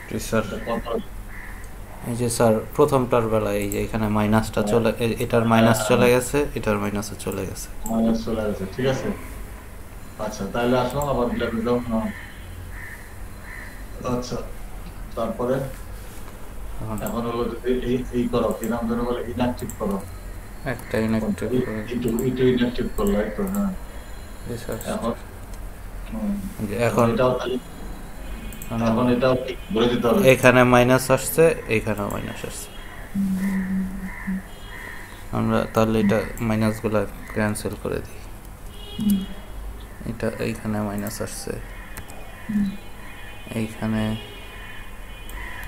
জি স্যার এটা কত এই যে স্যার প্রথমটার বেলায় এই যে এখানে মাইনাসটা চলে এটার মাইনাস চলে গেছে এটার মাইনাসও চলে গেছে মাইনাস চলে গেছে ঠিক আছে আচ্ছা তাহলে আসো আবার লেখে দাও হ্যাঁ আচ্ছা তারপরে এখন এখন হলো যদি এই করো কি নাম ধরে বলে ইনঅ্যাক্টিভ করো একটা ইনঅ্যাক্টিভ করে একটু ইনঅ্যাক্টিভ করলো এই তো হ্যাঁ জি স্যার এখন যে এখন এটাও এখন এটাও ঠিক বলে দিতে হবে এখানে মাইনাস আসছে এইখানেও মাইনাস আসছে আমরা তাহলে এটা মাইনাসগুলো ক্যান্সেল করে দিই এটা এইখানে মাইনাস আসছে এইখানে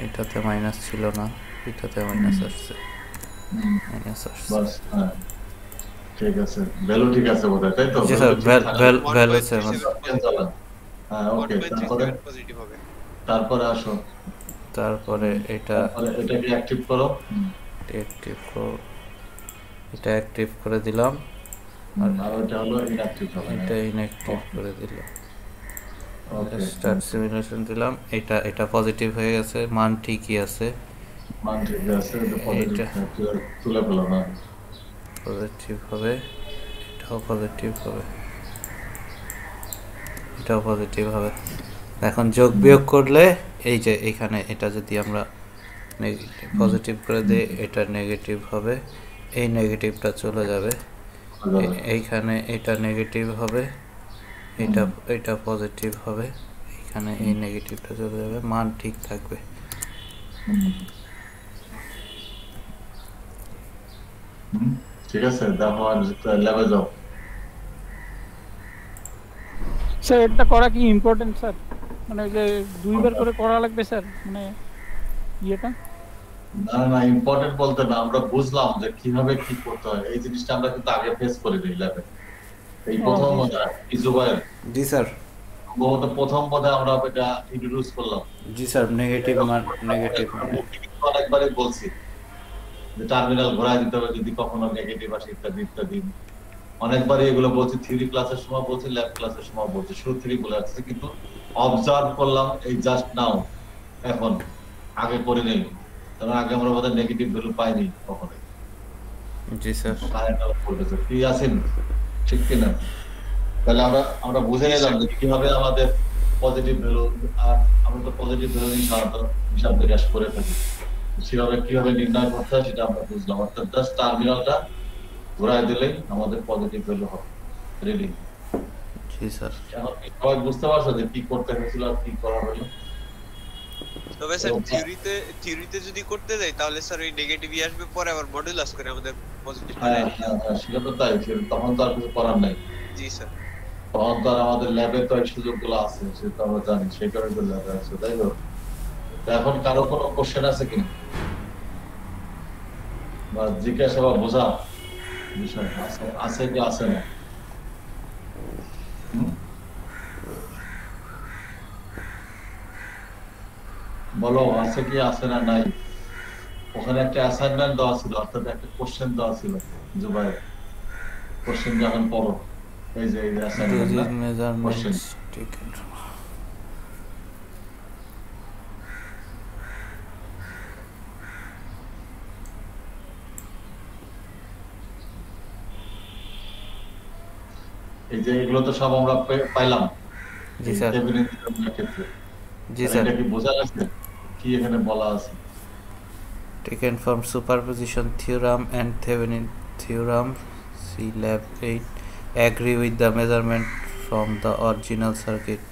এটাতে মাইনাস ছিল না এটাতে মাইনাস আসছে মাইনাস আসছে বাস হ্যাঁ ঠিক আছে ভ্যালু ঠিক আছে বোধহয় তাই তো জি স্যার ভ্যালু সেম আছে হ্যাঁ ওকে তারপরে পজিটিভ হবে তারপরে আসো তারপরে এটা তাহলে এটাকে অ্যাক্টিভ করো অ্যাক্টিভ এটা অ্যাক্টিভ করে দিলাম আর এটা হলো ইনঅ্যাক্টিভ হবে এটা ইনঅ্যাক্টিভ করে দিলাম ওকে স্টার্ট সিমুলেশন দিলাম এটা পজিটিভ হয়ে গেছে মান ঠিকই আছে মান ঠিক আছে এটা পজিটিভ এইটা। তুলে ফেলো না পজিটিভ হবে এটাও পজিটিভ হবে এটাও পজিটিভ হবে এখন যোগ বিয়োগ করলে এই যে এখানে এটা যদি আমরা নেগেটিভ পজিটিভ করে দিই এটা নেগেটিভ হবে এই নেগেটিভটা চলে যাবে এইখানে এটা নেগেটিভ হবে এটা পজিটিভ হবে এখানে এই নেগেটিভটা চলে যাবে মান ঠিক থাকবে ঠিক আছে দেখো আর ল্যাবে যাও স্যার এটা করা কি ইম্পর্টেন্ট স্যার মানে ওই যে দুইবার করে করা লাগবে স্যার মানে ইয়েটা না না ইম্পর্টেন্ট বলতে না আমরা বুঝলাম যে কিভাবে কি করতে হয় এই জিনিসটা আমরা কিন্তু আগে ফেস করে নিই ল্যাবে এই ও, প্রথম জি, ইজুবাইয়ের জি স্যার। সম্ভবত প্রথম পদে আমরা এটা ইন্ট্রোডিউস করলাম। জি স্যার, নেগেটিভ মান, নেগেটিভ মানে। অনেকবারই বলছি যে টার্মিনাল ঘোরায় দিতে হবে যদি কখনো নেগেটিভ আসে, ইত্যাদি ইত্যাদি। অনেকবারই এগুলো বলছি, থিওরি ক্লাসের সময় বলছি, ল্যাব ক্লাসের সময় বলছি, শুরু থেকে বলে আসছে, কিন্তু অবজার্ভ করলাম এই জাস্ট নাও, এখন, আগে করে নেই, কারণ আগে আমরা বোধহয় নেগেটিভ ভ্যালু পাইনি কখনোই। জি স্যার। কি আছেন, ঠিক কিনা? তাহলে আমরা আমরা বুঝে নিলাম যে কিভাবে আমাদের পজিটিভ ভ্যালু, আর আমরা তো পজিটিভ ভ্যালু নিয়ে সাধারণত হিসাব নিকাশ করে থাকি, সেভাবে কিভাবে নির্ণয় করতে হয় সেটা আমরা বুঝলাম। অর্থাৎ জাস্ট টার্মিনালটা ঘোরায় দিলেই আমাদের পজিটিভ ভ্যালু হবে, রিডিং। জি স্যার। এখন কি সবাই বুঝতে পারছো যে কি করতে হয়েছিল আর কি করা হলো? তবে স্যার থিওরিতে যদি করতে যাই তাহলে স্যার ওই নেগেটিভই আসবে, পরে আবার মডুলাস করে আমাদের পজিটিভ হ্যাঁ বানায়। হ্যাঁ হ্যাঁ, সেটা তো তাই, তখন তো আর কিছু করার নাই। জি স্যার। তখন তো আর আমাদের ল্যাবে তো এই সুযোগগুলো আছে, সেটা আমরা জানি, সেই কারণে তো ল্যাবে আছে, তাই তো? তো এখন কারো কোনো কোশ্চেন আছে কিনা, বা জিজ্ঞাসা বা বোঝা বিষয় আছে, আছে কি আছে না? হুম? বলো, আছে কি আছে না নাই? ওখানে একটা অ্যাসাইনমেন্ট দেওয়া ছিল, অর্থাৎ একটা কোশ্চেন দেওয়া ছিল জুবাই, কোশ্চেন যখন পড়ো, এই যে এই অ্যাসাইনমেন্ট না, ডোজেজ কোশ্চেন। Measurements taken. এই যে এগুলো তো সব আমরা পাইলাম জি এই স্যার। টেবিলের ক্ষেত্রে। জি আর স্যার। এটা কি বোঝা গেছে কি এখানে বলা আছে? Taken from superposition theorem and Thevenin theorem. See lab 8. Agree with the measurement from the original circuit.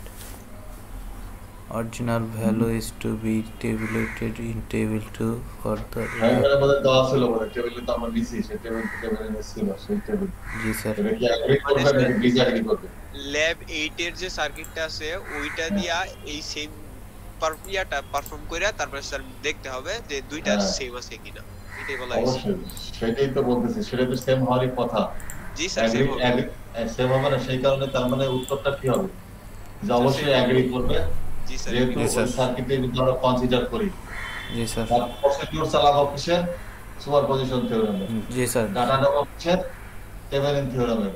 Original value is to be tabulated in table 2 for the হ্যাঁ, lab. এখানে বোধহয় দেওয়া ছিল, বোধহয় টেবিলে তো আমরা নিছি, সেই টেবিলে ছিল সেই টেবিল। জি স্যার। এটা কি এগ্রি করবে নাকি ডিসএগ্রি করবে? ল্যাব 8 এর যে সার্কিটটা আছে ওইটা দিয়া এই সেম ইয়াটা পারফর্ম কইরা তারপরে স্যার দেখতে হবে যে দুইটা হ্যাঁ। সেম আছে কিনা, এটাই বলা হয়েছে। অবশ্যই, সেটাই তো বলতেছি, সেটা তো সেম হওয়ারই কথা। জি স্যার, এগ্রি সেম হবে। সেম হবে না, সেই কারণে তার মানে উত্তরটা কি হবে, যে স্যার, অবশ্যই same এগ্রি হবে। করবে, জি স্যার, যেহেতু জি ওই স্যার। সার্কিটে যদি আমরা কনসিডার করি। জি স্যার। তার প্রসিডিউর চালাবো কিসের? সুপারপজিশন থিওরেমে। জি স্যার। ডাটা নেবো কিসের? থেভেনিন থিওরেমে।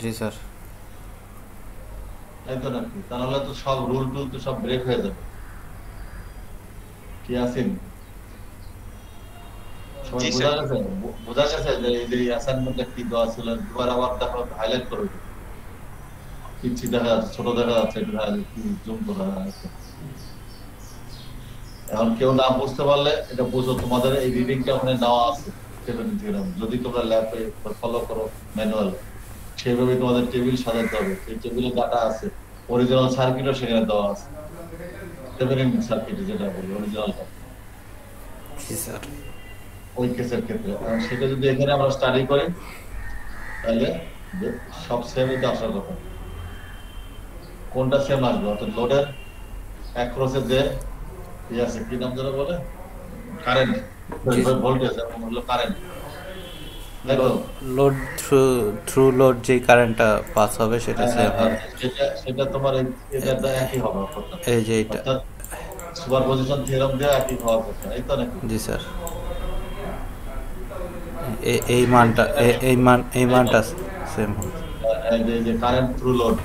জি স্যার। তাই তো নাকি? তাহলে তো সব রুল টুল তো সব ব্রেক হয়ে যাবে। কি আছেন সবাই? জি বোঝা স্যার। গেছে? বোঝা গেছে যে এই যে অ্যাসাইনমেন্টটা কি দেওয়া ছিল, দুবার আবার দেখো, হাইলাইট করে দিই। পিচ্ছি দেখা যাচ্ছে, ছোট দেখা যাচ্ছে, একটু জুম করা আছে। এখন কেউ না বুঝতে পারলে এটা বুঝো, তোমাদের এই রিডিংটা ওখানে নেওয়া আছে থেভেনিন থিওরেম, যদি তোমরা ল্যাবে ফলো করো ম্যানুয়াল, সেভাবে তোমাদের টেবিল সাজাতে হবে, সেই টেবিলে ডাটা আছে, অরিজিনাল সার্কিটও সেখানে দেওয়া আছে, থেভেনিন সার্কিট যেটা বলি অরিজিনালটা, জি স্যার। ওই কেসের ক্ষেত্রে। আর সেটা যদি এখানে আমরা স্টাডি করি তাহলে সব সেমই তো আসার কথা। কোনটা সেম আসবে? অর্থাৎ লোডের অ্যাক্রসে যে আছে, কি নাম যেন বলে, কারেন্ট, ভোল্টেজ এবং হলো কারেন্ট, তাই তো? লোড থ্রু লোড যে কারেন্টটা পাস হবে সেটা সেম হবে। সেটা তোমার এটা একই হবে অর্থাৎ। এই যে এটা। অর্থাৎ সুপারপজিশন থিওরেম দিয়ে একই হওয়ার কথা, এই তো নাকি? জি স্যার। এই মানটা এই মানটা সেম হবে। এই যে কারেন্ট থ্রু লোড,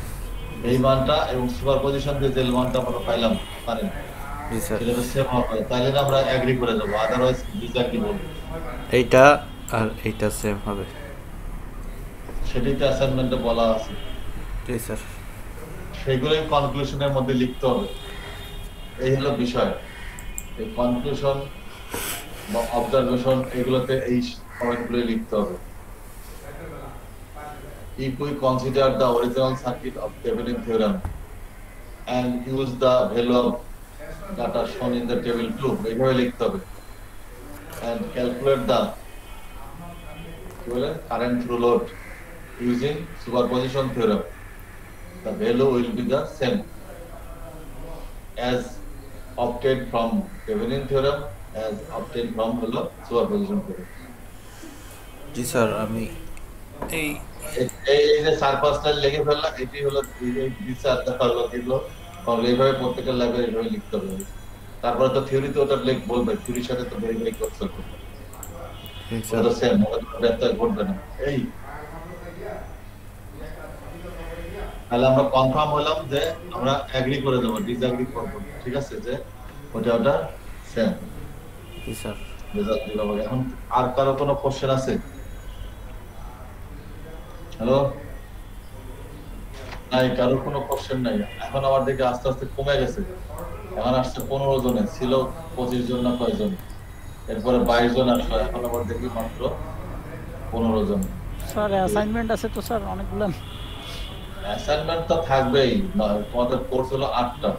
এই মানটা এবং সুপারপজিশন দিয়ে যে মানটা আমরা পাইলাম কারেন্ট, জি স্যার। সেটা তো সেম হবে, তাইলে না আমরা এগ্রি করে যাবো, আদারওয়াইজ ডিসএগ্রি বলবো। এইটা আর এইটা সেম হবে। সেটাই তো অ্যাসাইনমেন্টে বলা আছে। জি স্যার। সেগুলোই কনক্লুশনের মধ্যে লিখতে হবে, এই হলো বিষয়। এই কনক্লুশন বা অবজারভেশন এগুলোতে এই পয়েন্টগুলো লিখতে হবে। If we consider the original circuit of Thevenin theorem and use the value of data shown in the table 2, এইভাবে লিখতে হবে, and calculate the current through load using superposition theorem, the value will be the same as obtained from Thevenin theorem as obtained from superposition theorem. G sir, আমি এই এই এই যে 4-5 লাইন লিখে ফেললাম, এটি হলো এই বিচারটা হলো কিলো, তাহলে এইভাবে প্রত্যেকের ল্যাবে এইভাবে লিখতে হবে। তারপরে তো থিওরিতে ওটা বলবে, থিওরির সাথে তো ভেরিফাই করতে হবে, ওটা স্যার তো সেম, ওটা তো ব্যত্যয় ঘটবে না। এই তাহলে আমরা কনফার্ম হলাম যে আমরা এগ্রি করে দেবো, ডিসএগ্রি করবো না। ঠিক আছে, যে ওটা সেম জি স্যার। রেজাল্ট দিল। এখন আর কারো কোনো কোশ্চেন আছে? হ্যালো, নাই কারো কোনো কোশ্চেন নাই। এখন আমার দিকে আস্তে আস্তে কমে গেছে, এখন আসছে 15 জনে, ছিল 25 জন না কয়জন, এরপরে 22 জন আসলো, এখন আবার দেখি মাত্র 15 জন। স্যার অ্যাসাইনমেন্ট আছে তো স্যার অনেকগুলো। অ্যাসাইনমেন্ট তো থাকবেই, তোমাদের কোর্স হলো 8টা,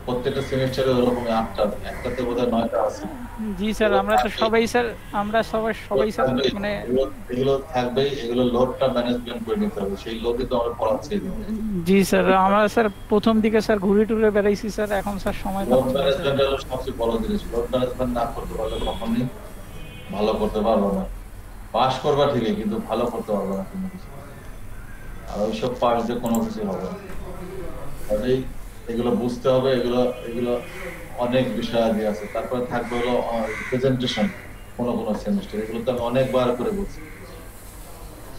প্রত্যেকটা সেমিস্টারে ওরকম 8টা, একটাতে বোধহয় 9টা আছে। জি স্যার, আমরা তো সবাই স্যার, আমরা সবাই স্যার মানে এগুলো থাকবেই, এগুলো লোডটা ম্যানেজমেন্ট করে নিতে হবে, সেই লোডে তো আমরা পড়াচ্ছি। জি স্যার, আমরা স্যার প্রথম দিকে স্যার ঘুরে টুরে বেড়াইছি স্যার, এখন স্যার সময় লোড পাচ্ছি না স্যার। ম্যানেজমেন্ট হলো সবচেয়ে বড় জিনিস, লোড ম্যানেজমেন্ট না করতে পারলে কখনোই ভালো করতে পারবো না। পাস করবা ঠিকই, কিন্তু ভালো করতে পারবো না কোনো কিছু। আর ওইসব পাস দিয়ে কোনো কিছু হবে না। তাহলেই এগুলো বুঝতে হবে, এগুলো এগুলো অনেক বিষয় আগে আছে। তারপরে থাকবে হলো প্রেজেন্টেশন, কোনো কোনো সেমিস্টার, এগুলো তো আমি অনেকবার করে বলছি।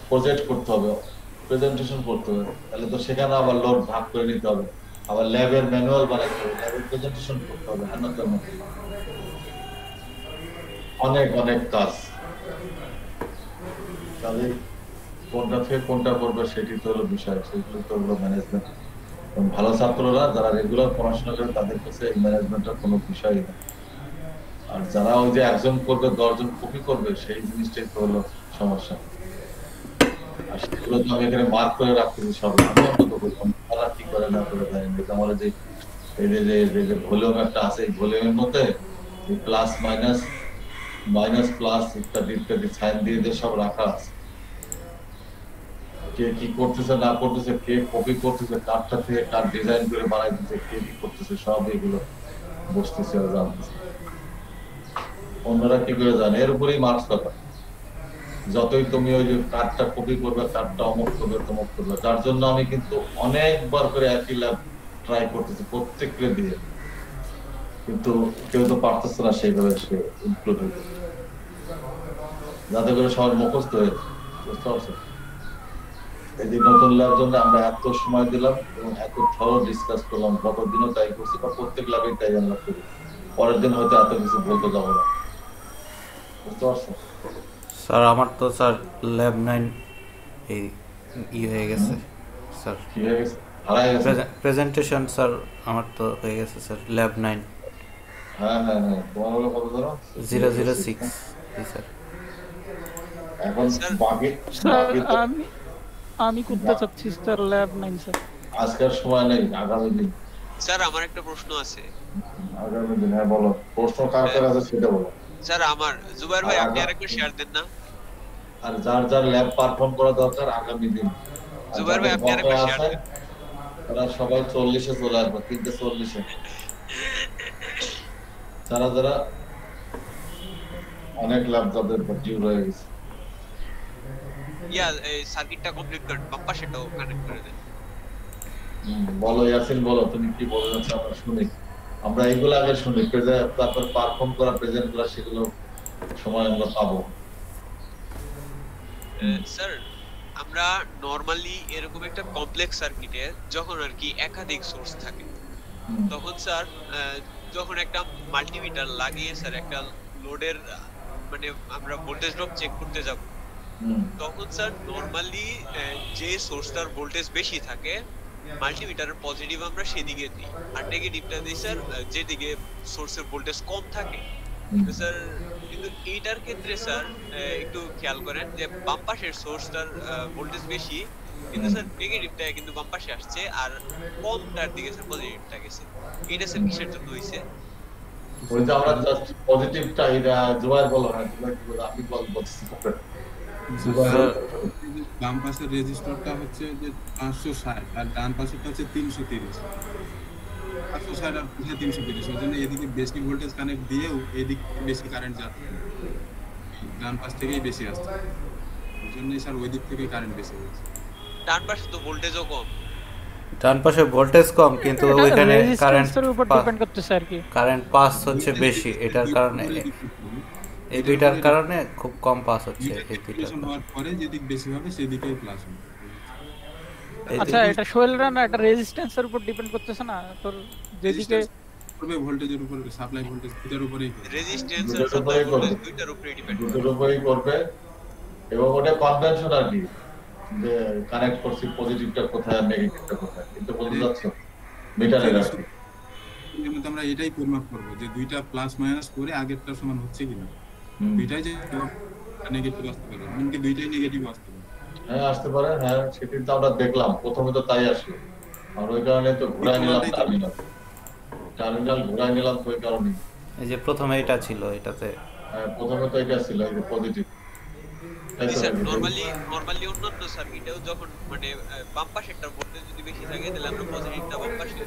প্রজেক্ট করতে হবে, প্রেজেন্টেশন করতে হবে, তাহলে তো সেখানে আবার লোড ভাগ করে নিতে হবে, আবার ল্যাবের ম্যানুয়াল বানাইতে হবে, ল্যাবের প্রেজেন্টেশন করতে হবে, হ্যাঁ না তেমন অনেক অনেক কাজ। তাহলে কোনটা থেকে কোনটা করবে সেটি তো হলো বিষয়, সেগুলো তো হলো ম্যানেজমেন্ট। ভালো ছাত্ররা যারা রেগুলার পড়াশোনা করে তাদের কাছে এই ম্যানেজমেন্টের কোনো বিষয়ই না। আর যারা ওই যে একজন করবে 10 জন কপি করবে, সেই জিনিসটাই তো হলো সমস্যা। আর সেগুলো তো আমি এখানে মার্ক করে রাখতেছি সব, আমি অন্তত বললাম তারা কি করে না করে জানি না। আমার যে এই যে ভলিউম একটা আছে, এই ভলিউমের মধ্যে প্লাস মাইনাস মাইনাস প্লাস ইত্যাদি ইত্যাদি সাইন দিয়ে দিয়ে সব রাখা আছে। কে কি করতেছে না করতেছে, কে কপি করতেছে, কারটা থেকে কার ডিজাইন করে বানাই দিচ্ছে, কে কি করতেছে, সব এগুলো বসতেছে আর জানতেছে। অন্যরা কি করে জানে, এর উপরেই মার্কস পাবে। যতই তুমি ওই যে কার্ডটা কপি করবে, কার্ডটা অমুক করবে তমুক করবে, যার জন্য আমি কিন্তু অনেকবার করে একই ল্যাব ট্রাই করতেছি প্রত্যেককে দিয়ে, কিন্তু কেউ তো পারতেছে না সেইভাবে সে ইনক্লুড হইতে, যাতে করে সবার মুখস্থ হয়ে যায়। বুঝতে পারছো? এই যে নতুন ল্যাবের জন্য আমরা এত সময় দিলাম এবং এত থরো ডিসকাস করলাম, গতদিনও তাই করছি, বা প্রত্যেক ল্যাবেই তাই আমরা করি। পরের দিন হয়তো এত কিছু বলতে যাবো না। বুঝতে পারছো? স্যার আমার তো স্যার ল্যাব 9 এই হয়ে গেছে স্যার, কি হয়ে গেছে? হারাই গেছে? প্রেজেন্টেশন স্যার আমার তো হয়ে গেছে স্যার, ল্যাব 9 হ্যাঁ হ্যাঁ হ্যাঁ, তোমার হলো কত ধরো? 006। জি স্যার। এখন বাকি স্যার বাকি তো আমি করতে চাচ্ছি স্যার ল্যাব 9 স্যার। আজকের সময় নেই, আগামী দিন। স্যার আমার একটা প্রশ্ন আছে। আগামী দিন, হ্যাঁ বলো, প্রশ্ন কার কার আছে সেটা বলো। স্যার আমার জুবাইর ভাই, আপনি আরেকবার শেয়ার দেন না? আর যার যার ল্যাব পারফর্ম করা দরকার আগামী দিন। আর জুবাইর ভাই, যাদের আপনি আরেকবার বকেয়া শেয়ার আছে দেন। তারা সবাই 40-এ চলে আসবে, 3:40-এ। যারা যারা অনেক ল্যাব যাদের ডিউ রয়ে গেছে। এই সার্কিটটা কমপ্লিট করেন, বাপ্পা সেটাও কানেক্ট করে দেন। বলো ইয়াসিন, বলো তুমি কি বলতে চাচ্ছ, আমরা শুনি। আমরা এইগুলো আগে শুনি, তারপর পারফর্ম করা প্রেজেন্ট করা সেগুলো সময় আমরা পাবো। স্যার আমরা নরমালি এরকম একটা কমপ্লেক্স সার্কিটে যখন আর কি একাধিক সোর্স থাকে, তখন স্যার যখন একটা মাল্টিমিটার লাগিয়ে স্যার একটা লোডের মানে আমরা ভোল্টেজ ড্রপ চেক করতে যাব, তখন স্যার নরমালি যে সোর্সটার ভোল্টেজ বেশি থাকে মাল্টিমিটারের পজিটিভ আমরা সেদিকে দিই, আর নেগেটিভটা দিই স্যার যেদিকে সোর্সের ভোল্টেজ কম থাকে। তো স্যার কিন্তু এইটার ক্ষেত্রে স্যার একটু খেয়াল করেন যে বাম পাশের সোর্সটার ভোল্টেজ বেশি, কিন্তু স্যার নেগেটিভটা কিন্তু বাম পাশে আসছে আর কমটার দিকে স্যার পজিটিভটা গেছে। এটা স্যার কিসের জন্য হইছে? ওই যে আমরা জাস্ট পজিটিভটা, এটা জুবাইর বলো, হ্যাঁ জুবাইর কি বলো, আমি বলছি। বাম পাশের রেজিস্টরটা হচ্ছে যে 560 আর ডান পাশেরটা হচ্ছে 330। 560 আর 330, ওই জন্য এদিকে বেশি ভোল্টেজ কানেক্ট দিয়েও এদিক বেশি কারেন্ট যাচ্ছে, ডান পাশ থেকেই বেশি আসছে। ওই জন্য জন্যই স্যার ওই দিক থেকে কারেন্ট বেশি হয়েছে। ডান পাশে তো ভোল্টেজও কম। ডান পাশে ভোল্টেজ কম কিন্তু এটা ওইখানে কারেন্ট রেজিস্ট্যান্সের উপর ডিপেন্ড করতেছে আর কি। কারেন্ট পাস হচ্ছে বেশি, এটার কারণে এই দুইটার কারণে খুব কম পাস হচ্ছে। এই দুইটার ক্যালকুলেশন হওয়ার পরে যেদিক বেশি হবে সেদিকেই প্লাস হবে। আচ্ছা এটা সোহেল রানা এটা রেজিস্ট্যান্সের উপর ডিপেন্ড করতেছে না তোর যেদিকে করবে ভোল্টেজের উপর, সাপ্লাই ভোল্টেজ দুটার উপরেই রেজিস্ট্যান্স আর দুটোর সাপ্লাই উপরেই ভোল্টেজ করবে। দুইটার উপরে ডিপেন্ড করে। দুটোর উপরেই করবে এবং ওটা কনভেনশন আর কি, যে কানেক্ট করছি পজিটিভটা কোথায় আর নেগেটিভটা কোথায়, কিন্তু বলতে যাচ্ছ মিটারের আর কি। কিন্তু আমরা এটাই পরিমাপ করব যে দুইটা প্লাস মাইনাস করে আগেরটার সমান হচ্ছে কিনা। দুইটাই যে নেগেটিভ আসতে পারে, এমনকি দুইটাই নেগেটিভ আসতে পারে। হ্যাঁ আসতে পারে, হ্যাঁ সেটি তো আমরা দেখলাম প্রথমে তো তাই আসলো, আর ওই কারণে তো ঘুরাই নিলাম টার্মিনাল ঘুরাই নিলাম তো ওই কারণে। এই যে প্রথমে এটা ছিল, এটাতে প্রথমে তো এটা ছিল এই যে পজিটিভ। স্যার নরমালি অন্যান্য সার্কিটেও যখন মানে বাম পাশেরটা ভোল্টেজ যদি বেশি থাকে তাহলে আমরা পজিটিভটা বাম পাশে,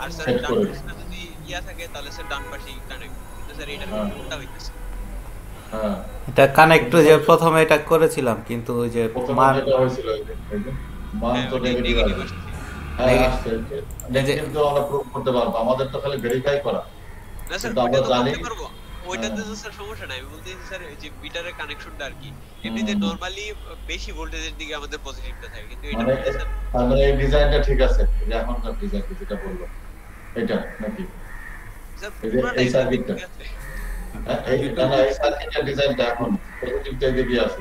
আর স্যার Set ডান করে। পাশে যদি থাকে তাহলে স্যার ডান পাশেই কানেক্ট। কিন্তু স্যার এটা কোনটা হইতেছে? হ্যাঁ এটা কানেক্ট যে প্রথমে এটা করেছিলাম কিন্তু ওই যে প্রথমে মান যেটা হয়েছিল এই যে মান তো নেগেটিভ নেগেটিভ আসছে। আসছে। হ্যাঁ আসছে, নেগেটিভ তো আমরা প্রুভ করতে পারবো, আমাদের তো খালি ভেরিফাই করা। না স্যার কিন্তু আমরা ওটা তো জানি করতে পারবো, ওইটাতে তো স্যার সমস্যা নাই। আমি বলতেছি স্যার এই যে মিটারের কানেকশনটা আর কি এমনিতে নরমালি বেশি ভোল্টেজের দিকে আমাদের পজিটিভটা থাকে, কিন্তু এটা মানে মধ্যে স্যার তার মানে এই ডিজাইনটা ঠিক আছে, এই যে এখনকার ডিজাইন যেটা বললো এটা নাকি স্যার এই যে পুরোটাই এই সার্কিটটা, ঠিক আছে। হ্যাঁ এই না এই সার্কিটের ডিজাইনটা এখন পজিটিভটা এদিকে আছে,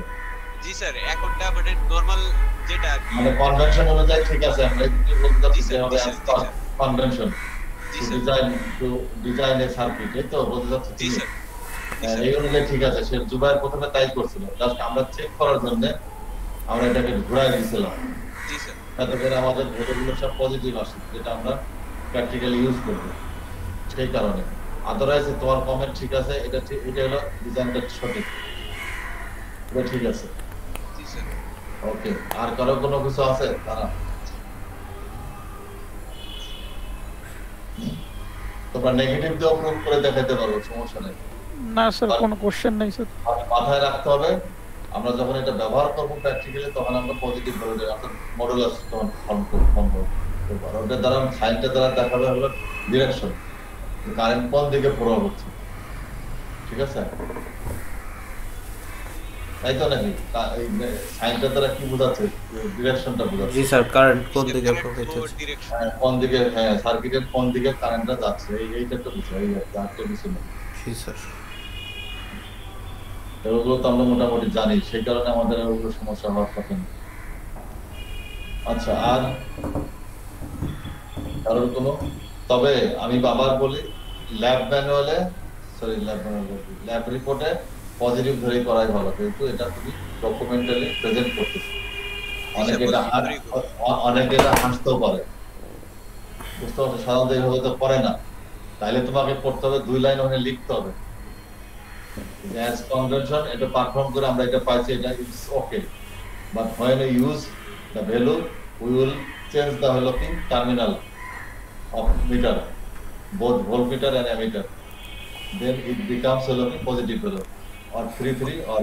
জি স্যার এখনটা মানে নরমাল যেটা আর কি মানে কনভেনশন অনুযায়ী ঠিক আছে। আমরা এদিকে বলতে যাচ্ছি জি যে স্যার, হবে জি স্যার, জি স্যার। কনভেনশন জি টু স্যার, ডিজাইনের সার্কিট, এই তো বলতে যাচ্ছি জি স্যার, জি স্যার। এই অনুযায়ী ঠিক আছে। সে জুবাইর প্রথমে তাই করছিল, জাস্ট আমরা চেক করার জন্য আমরা এটাকে ঘুরাই দিয়েছিলাম, জি স্যার, যাতে করে আমাদের ভোটগুলো সব পজিটিভ আসে, যেটা আমরা প্র্যাকটিক্যালি ইউজ করবো। সেই কারণে আদারওয়াইজ তোমার কমেন্ট ঠিক আছে, এটা ঠিক, এটা হলো ডিজাইনটা সঠিক, এটা ঠিক আছে। জি স্যার। ওকে, আর কারো কোনো কিছু আছে? তারা তোমরা নেগেটিভ দিয়ে প্রুভ করে দেখাতে পারো, সমস্যা নেই। না স্যার কোনো কোশ্চেন নাই স্যার। আর মাথায় রাখতে হবে আমরা যখন এটা ব্যবহার করবো প্র্যাকটিক্যালি তখন আমরা পজিটিভ বলে অর্থাৎ মডুলাস তখন ফর্ম করবো। ওটার দ্বারা সাইনটা দ্বারা দেখাবে হলো ডিরেকশন, কারেন্ট কোন দিকে প্রভাব হচ্ছে, ঠিক আছে? তাই তো নাকি এই সাইনটা দ্বারা কি বোঝাচ্ছে? ডিরেকশনটা বোঝাচ্ছে। জি স্যার কারেন্ট কোন দিকে কারেন্ট প্রবাহিত ফ্লো হচ্ছে। ডিরেকশন। হ্যাঁ, কোন দিকে, হ্যাঁ সার্কিটের কোন দিকে কারেন্টটা যাচ্ছে, এইটা তো বুঝাই, এই আর তো কিছু না। জি স্যার। ওগুলো তো আমরা মোটামুটি জানি, সেই কারণে আমাদের ওগুলো সমস্যা হওয়ার কথা না। আচ্ছা, আর কারোর কোনো? তবে আমি বাবার বলি ল্যাব ম্যানুয়ালে, সরি ল্যাব রিপোর্টে পজিটিভ ধরেই করাই ভালো, কিন্তু এটা তুমি ডকুমেন্টালি প্রেজেন্ট করতেছো। অনেকে এটা অনেকে এটা হাসতেও পারে, বুঝতে পারছো? সাধারণত এইভাবে তো করে না, তাইলে তোমাকে পড়তে হবে 2 লাইন ওখানে লিখতে হবে as convention, এটা পারফর্ম করে আমরা এটা পাইছি, এটা it's okay, but when we use the value we will change the looking terminal of meter, both voltmeter and ammeter, then it becomes looking positive value or 33 or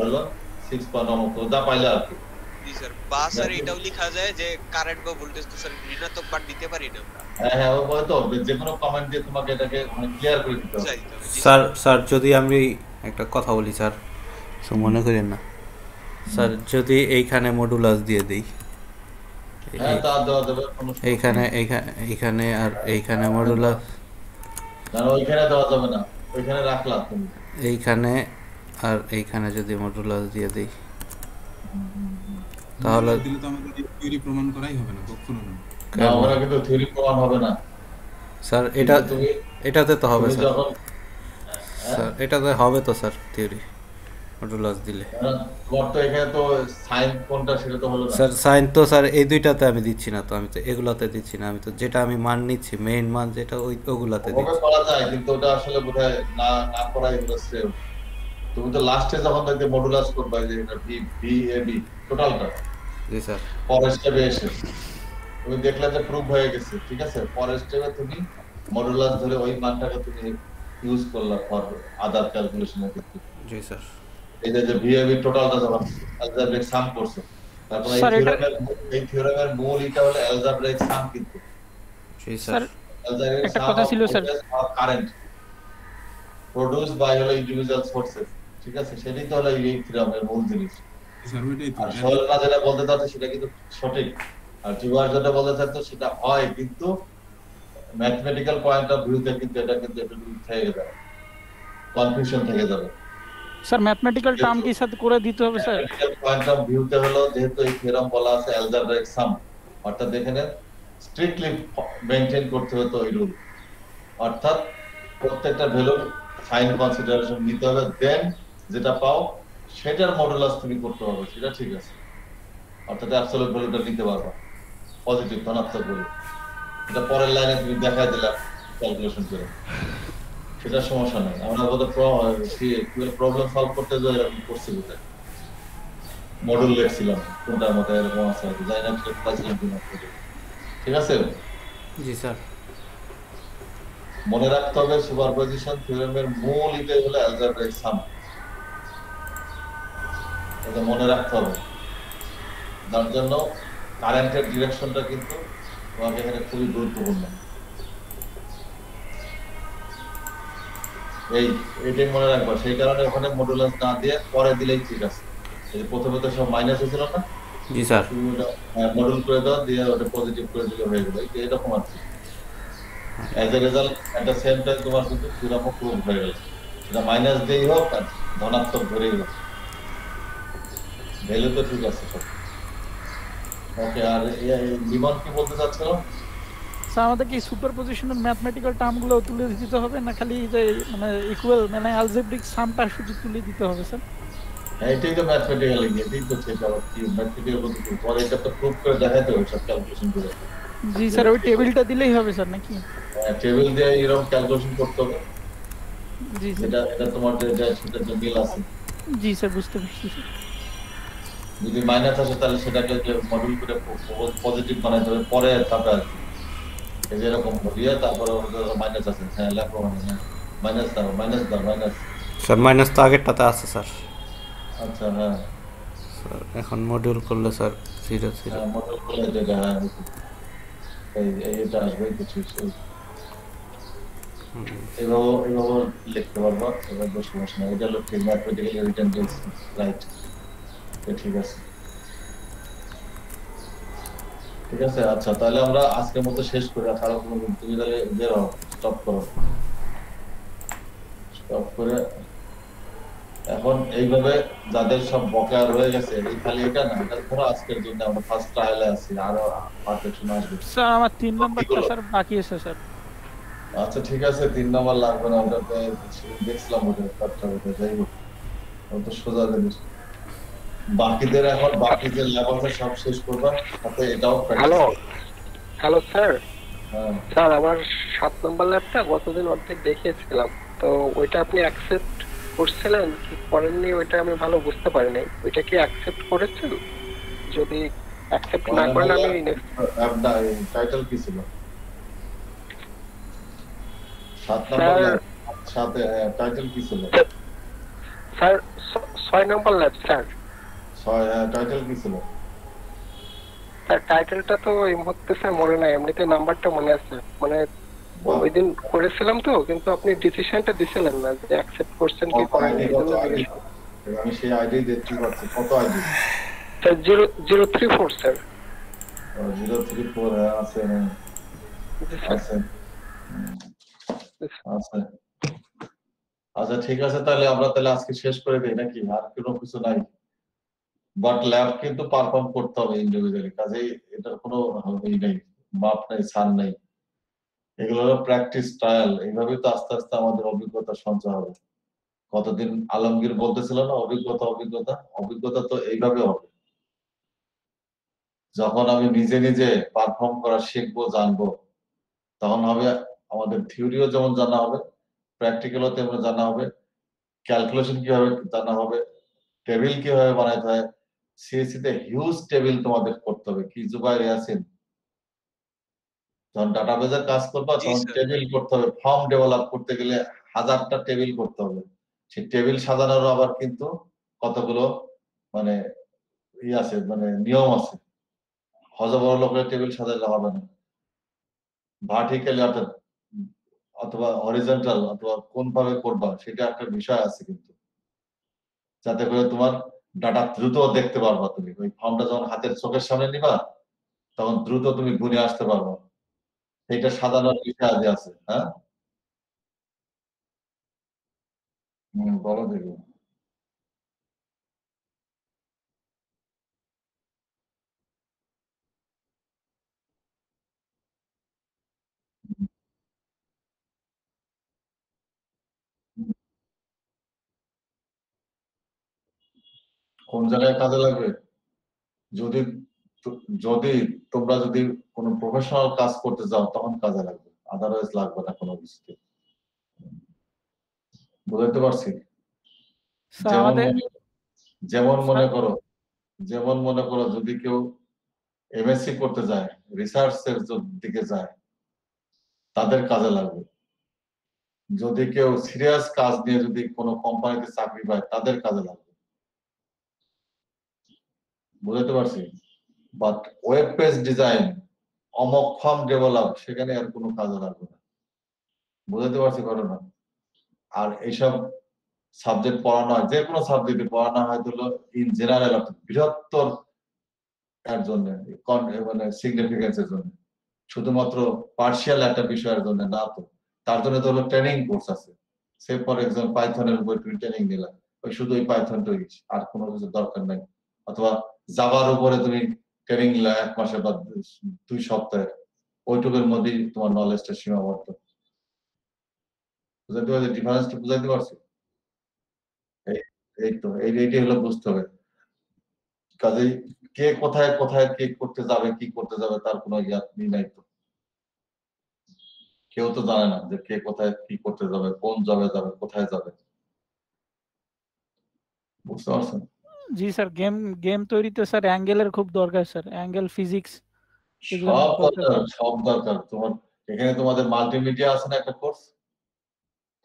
6 ohms, যা পাইলে আর কি। জি স্যার, বা স্যার এটাও লেখা যায় যে কারেন্ট বা ভোল্টেজ তো স্যার ঋণাত্মক বার দিতে পারি না আমরা। হ্যাঁ হ্যাঁ, ওই তো যে কোনো কমেন্ট দিয়ে তোমাকে এটাকে ক্লিয়ার করে দিতে হবে। বুঝাই দিতে হবে। জি স্যার স্যার যদি আমি একটা কথা বলি স্যার, কিছু মনে করেন না স্যার, যদি এইখানে মডুলাস দিয়ে দিই, হ্যাঁ তা দেওয়া যাবে, কোনো সমস্যা নেই। এইখানে আর এইখানে মডুলাস, না ওইখানে দেওয়া যাবে না, ওইখানে রাখলা তুমি। এইখানে আর এইখানে যদি মডুলাস দিয়ে দিই তাহলে দিলে তো আমাদের থিওরি প্রমাণ করাই হবে না, কখনো না। না ওরা কিন্তু থিওরি প্রমাণ হবে না স্যার। এটা তুমি এটাতে তো হবে তুমি স্যার। যখন স্যার এটাতে হবে তো স্যার থিওরি মডুলাস দিলে। তোমার তো এখানে তো সাইন কোনটা সেটা তো হলো না। স্যার সাইন তো স্যার এই দুইটাতে আমি দিচ্ছি না, তো আমি তো এগুলাতে দিচ্ছি না, আমি তো যেটা আমি মান নিচ্ছি মেইন মান যেটা ওগুলাতে ওভাবে দিচ্ছি। করা যায়, কিন্তু ওটা আসলে বোধহয় না না করাই হলো শ্রেয়। তুমি তো লাস্টে যখন দেখতে মডুলাস করবা যে এটা ভি ভি এ বি টোটালটা জি স্যার। পরের স্টেপে এসে তুমি দেখলে যে প্রুফ হয়ে গেছে, ঠিক আছে? পরের স্টেপে তুমি মডুলাস ধরে ওই মানটাকে তুমি ইউজ করলা ফর আদার ক্যালকুলেশনের ক্ষেত্রে, জি স্যার। এই যে ভিএবি টোটালটা যখন অ্যালজেব্রিক সাম করছো, তারপর স্যার এটা এই থিওরেমের মূল এটা হলো অ্যালজেব্রিক সাম, কিন্তু জি স্যার। স্যার অ্যালজেব্রিক একটা সাম কথা অফ ছিল স্যার। Voltage or current produced by হলো ইন্ডিভিজুয়াল সোর্সেস, ঠিক আছে? সেটাই তো হলো এই থিওরেমের মূল জিনিস। স্যার ওইটাই তো আর সোহেলরা যেটা বলতে চাচ্ছে সেটা কিন্তু সঠিক, আর জুবাইর যেটা বলতে চাচ্ছে সেটা হয়, কিন্তু ম্যাথমেটিক্যাল পয়েন্ট অফ ভিউতে কিন্তু এটা কিন্তু একটু থেকে যাবে, কনফিউশন থেকে যাবে। স্যার ম্যাথমেটিক্যাল টার্ম কি সাথে করে দিতে হবে স্যার? ম্যাথমেটিক্যাল পয়েন্ট অফ ভিউতে হলো, যেহেতু এই থিওরাম বলা আছে অ্যালজেব্রাইক সাম, অর্থাৎ এখানে স্ট্রিক্টলি মেইনটেইন করতে হতো ওই রুল, অর্থাৎ প্রত্যেকটা ভ্যালুর সাইন কনসিডারেশন নিতে হবে, দেন যেটা পাও সেটার মডুলাস তুমি করতে পারবে, সেটা ঠিক আছে। অর্থাৎ অ্যাবসলিউট ভ্যালুটা নিতে পারবা, পজিটিভ ধনাত্মক ভ্যালু, এটা পরের লাইনে তুমি দেখাই দিলা ক্যালকুলেশন করে, সেটা সমস্যা নেই। আমরা বোধহয় প্রবলেম সলভ করতে যাই এরকম করছি বোধহয়, মডেল লিখছিলাম কোনটার মধ্যে এরকম আছে, জানি না সেটা পাইছিলাম কিনা। ঠিক আছে, জি স্যার। মনে রাখতে হবে সুপারপজিশন থিওরেমের মূল এটাই হলো অ্যালজেব্রাইক সাম, এটা মনে রাখতে হবে। যার জন্য কারেন্টের ডিরেকশনটা কিন্তু তোমাকে এখানে খুবই গুরুত্বপূর্ণ। এটাই মনে রাখবা, সেই কারণে ওখানে মডুলাস না দিয়ে পরে দিলেই ঠিক আছে। এই যে প্রথমে তো সব মাইনাস হয়েছিল না, জি স্যার। তুমি ওটা মডুল করে দাও, দিয়ে ওটা পজিটিভ করে দিলে হয়ে গেল, এরকম আর কি। As a result at the same time তোমার কিন্তু থিওরামও প্রুভ হয়ে গেল, সেটা মাইনাস দিয়েই হোক আর ধনাত্মক ধরেই হোক, ভ্যালু তো ঠিক আছে সব। ওকে, আর লিমন কি বলতে চাচ্ছিল? স্যার আমাদের কি সুপারপজিশনের ম্যাথমেটিক্যাল টার্মগুলো তুলে দিতে হবে, না খালি যে মানে ইকুয়াল মানে অ্যালজেব্রিক সামটা শুধু তুলে দিতে হবে স্যার? এটাই তো ম্যাথমেটিক্যাল, এটাই তো ঠিক। আবার কি ম্যাথমেটিক্যাল বলতে কি পরে এটা তো প্রুভ করে দেখাইতে হবে সব ক্যালকুলেশন করে। জি স্যার, ওই টেবিলটা দিলেই হবে স্যার নাকি? টেবিল দিয়ে এরকম ক্যালকুলেশন করতে হবে, জি স্যার। এটা তোমার যে সেটা যে মিল আছে। জি স্যার, বুঝতে পারছি স্যার। যদি মাইনাস আসে তাহলে সেটাকে যে মডিউল করে পজিটিভ বানাইতে হবে পরে ধাপে আর কি। এই যে এরকম দিয়ে তারপরে মাইনাস আছে, হ্যাঁ লেখো, মানে মাইনাস দাও, মাইনাস দাও, মাইনাস। স্যার মাইনাস তো আগেরটাতে আছে স্যার। আচ্ছা, হ্যাঁ স্যার এখন মডিউল করলে স্যার 0 0। হ্যাঁ, মডিউল করলে যেটা, হ্যাঁ এইটা আসবে কিছু, এইভাবে লিখতে পারবা, এবার দোষ সমস্যা নেই। এটা হলো ঠিক ম্যাথমেটিক্যাল রিটার্ন রাইট, ঠিক আছে। ঠিক আছে, আচ্ছা তাহলে আমরা আজকের মতো শেষ করি। আর কারো কোনো তুমি তাহলে বের হও, স্টপ করো, স্টপ করে এখন এইভাবে যাদের সব বকেয়া রয়ে গেছে, এই খালি এটা না, এটা ধরো আজকের জন্য আমরা ফার্স্ট ট্রায়ালে আছি, আরো পারফেকশন আসবে। স্যার আমার 3 নাম্বারটা স্যার বাকি আছে স্যার। আচ্ছা ঠিক আছে, 3 নাম্বার লাগবে না, ওটাতে দেখছিলাম, ওটা কাটটা ওটা যাই হোক, ওটা সোজা জিনিস। বাকিদের এখন বাকি যে ল্যাব আছে সব শেষ করবা, সাথে এটাও হ্যালো প্র্যাকটিস। Hello sir. হ্যাঁ স্যার আমার 7 নম্বর ল্যাবটা গতদিন অর্ধেক দেখিয়েছিলাম, তো ওইটা আপনি অ্যাকসেপ্ট করছিলেন কি করেননি ওইটা আমি ভালো বুঝতে পারিনি। ওইটা কি অ্যাকসেপ্ট করেছেন? যদি অ্যাকসেপ্ট না করেন আমি নেক্সট। টাইটেল কি ছিল? 7 নাম্বার ল্যাব সাথে টাইটেল কি ছিল? স্যার 6 নম্বর ল্যাব স্যার। 6 টাইটেল কি ছিল? স্যার টাইটেলটা তো এই মুহূর্তে স্যার মনে নাই, এমনিতে নাম্বারটা মনে আছে। মানে ওই দিন করেছিলাম তো, কিন্তু আপনি ডিসিশনটা দিছিলেন না যে অ্যাকসেপ্ট করছেন কি করেননি। আমি সেই আইডি দেখতে পাচ্ছি, কত আইডি? Sir 034 sir. 034 আছে, জি স্যার। আছে আছে। আচ্ছা ঠিক আছে, তাহলে আমরা তাহলে আজকে শেষ করে দিই নাকি? আর কোনো কিছু নাই, বাট ল্যাব কিন্তু পারফর্ম করতে হবে ইন্ডিভিজুয়ালি, কাজেই এটার কোনো ই নেই, মাপ নেই, ছাড় নেই। এগুলো হলো প্র্যাকটিস ট্রায়াল, এইভাবেই তো আস্তে আস্তে আমাদের অভিজ্ঞতা সঞ্চয় হবে। কতদিন আলমগীর বলতেছিল না, অভিজ্ঞতা অভিজ্ঞতা অভিজ্ঞতা, তো এইভাবে হবে। যখন আমি নিজে নিজে পারফর্ম করা শিখবো, জানবো, তখন হবে আমাদের থিওরিও যেমন জানা হবে, প্র্যাকটিক্যালও তেমন জানা হবে, ক্যালকুলেশন কিভাবে জানা হবে, টেবিল কিভাবে বানাইতে হয়। সিএসসি তে হিউজ টেবিল তোমাদের করতে হবে, কি জুবাইর ইয়াসিন, যখন ডাটাবেজের কাজ করবা জি তখন স্যার। টেবিল করতে হবে, ফর্ম ডেভেলপ করতে গেলে 1000টা টেবিল করতে হবে। সেই টেবিল সাজানোর আবার কিন্তু কতগুলো মানে আছে, মানে নিয়ম আছে। বড় লোকের টেবিল সাজালে হবে না, ভার্টিক্যালি অথবা হরিজন্টাল অথবা কোন ভাবে করবা সেটা একটা বিষয় আছে কিন্তু, যাতে করে তোমার ডাটা দ্রুত দেখতে পারবা। তুমি ওই ফর্মটা যখন হাতের চোখের সামনে নিবা তখন দ্রুত তুমি ঘুরে আসতে পারবা, এটা সাজানোর বিষয় আগে আছে। হ্যাঁ, বলো দেখি। কোন জায়গায় কাজে লাগবে? যদি যদি তোমরা যদি কোনো প্রফেশনাল কাজ করতে যাও তখন কাজে লাগবে, আদারওয়াইজ লাগবে না কোনো কিছুতে। বুঝতে পারছি? স্যার যেমন আমাদের যেমন মনে স্যার করো, যেমন মনে করো যদি কেউ এমএসসি করতে যায়, রিসার্চের দিকে যায়, তাদের কাজে লাগবে। যদি কেউ সিরিয়াস কাজ নিয়ে যদি কোনো কোম্পানিতে চাকরি পায় তাদের কাজে লাগবে। বুঝতে পারছি? বাট ওয়েব পেজ ডিজাইন, অমক ফর্ম ডেভেলপ, সেখানে আর কোনো কাজে লাগবে না। বুঝতে পারছি ঘটনা? আর এইসব সাবজেক্ট পড়ানো হয়, যে কোনো সাবজেক্টে পড়ানো হয় হলো ইন জেনারেল, বৃহত্তর এর জন্য, মানে সিগনিফিকেন্সের জন্য, শুধুমাত্র পার্শিয়াল একটা বিষয়ের জন্য না তো। তার জন্য তো হলো ট্রেনিং কোর্স আছে। সে ফর এক্সাম্পল পাইথনের উপর তুমি ট্রেনিং নিলা, ওই শুধু ওই পাইথনটাই, আর কোনো কিছু দরকার নাই। অথবা জাভার উপরে তুমি ট্রেনিং নিলা 1 মাসে বা 2 সপ্তাহে, ওইটুকুর মধ্যেই তোমার নলেজটা সীমাবদ্ধ। বুঝতে পারছি ডিফারেন্সটা? বুঝাইতে পারছি? এই এই তো এইটাই হলো বুঝতে হবে। কাজেই কে কোথায় কোথায় কে করতে যাবে, কি করতে যাবে তার কোনো জ্ঞান নাই তো। কেউ তো জানে না যে কে কোথায় কি করতে যাবে, কোন জবে যাবে, কোথায় যাবে। বুঝতে পারছেন? জি স্যার, গেম গেম তৈরিতে স্যার অ্যাঙ্গেলের খুব দরকার স্যার, অ্যাঙ্গেল ফিজিক্স এগুলো সব দরকার। দরকার, সব দরকার। তোমার এখানে তোমাদের মাল্টিমিডিয়া আছে না একটা কোর্স,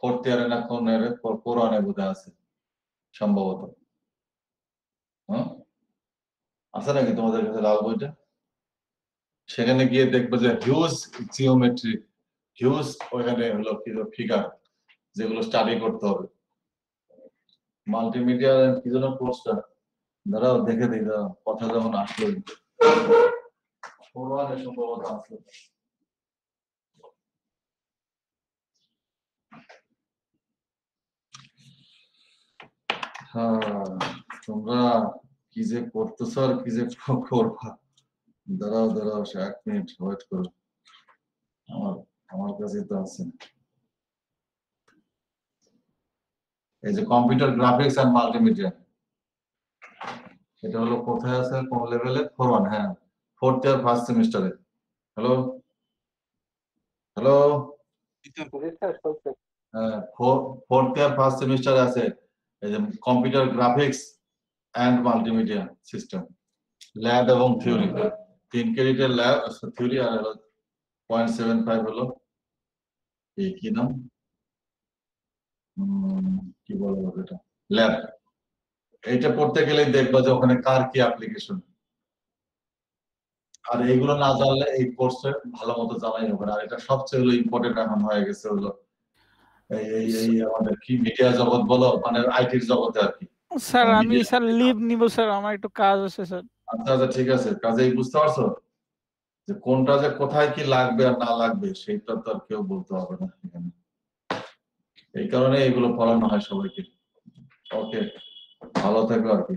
4th ইয়ারে না কোন ইয়ারে, কোরআনে বোধহয় আছে সম্ভবত। হ্যাঁ, আছে নাকি তোমাদের কাছে লাল বইটা? সেখানে গিয়ে দেখবে যে হিউজ জিওমেট্রি, হিউজ ওখানে হলো ফিগার, যেগুলো স্টাডি করতে হবে। মাল্টিমিডিয়া কি যেন কোর্সটা, দাঁড়াও দেখে দিই, দাঁড়াও কথা যখন আসলো, কোরআনে সম্ভবত আসলো। হ্যাঁ, তোমরা কি যে করতেছো আর কি যে করবা, দাঁড়াও দাঁড়াও 1 মিনিট ওয়েট করো। আমার আমার কাছে তো আছে এই যে কম্পিউটার গ্রাফিক্স এন্ড মাল্টিমিডিয়া, এটা হলো কোথায় আছে, কোন লেভেলে? 4-1। হ্যাঁ, 4th ইয়ার 1st সেমিস্টারে। হ্যালো হ্যালো, জি স্যার, শুনছেন? হ্যাঁ, 4th ইয়ার 1st সেমিস্টারে আছে এই যে computer graphics and multimedia system, lab এবং থিওরি। 3 ক্রেডিটের ল্যাব থিওরি, আর হলো 0.75 হলো এই কি নাম, কি বলবো এটা, ল্যাব। এইটা পড়তে গেলেই দেখবা যে ওখানে কার কি অ্যাপ্লিকেশন, আর এইগুলো না জানলে এই কোর্সে ভালো মতো জানাই হবে না। আর এটা সবচেয়ে হলো ইম্পর্টেন্ট এখন হয়ে গেছে হলো এই এই এই আমাদের কি মিডিয়া জগৎ বলো, মানে আইটির জগতে আর কি। স্যার আমি মিডিয়া, স্যার লিভ নিব স্যার, আমার একটু কাজ আছে স্যার। আচ্ছা আচ্ছা ঠিক আছে, কাজেই বুঝতে পারছো যে কোনটা যে কোথায় কি লাগবে আর না লাগবে সেটা তো আর কেউ বলতে হবে না এখানে। এই কারণে এগুলো পড়ানো হয় সবাইকে। ওকে, ভালো থাকো আর কি।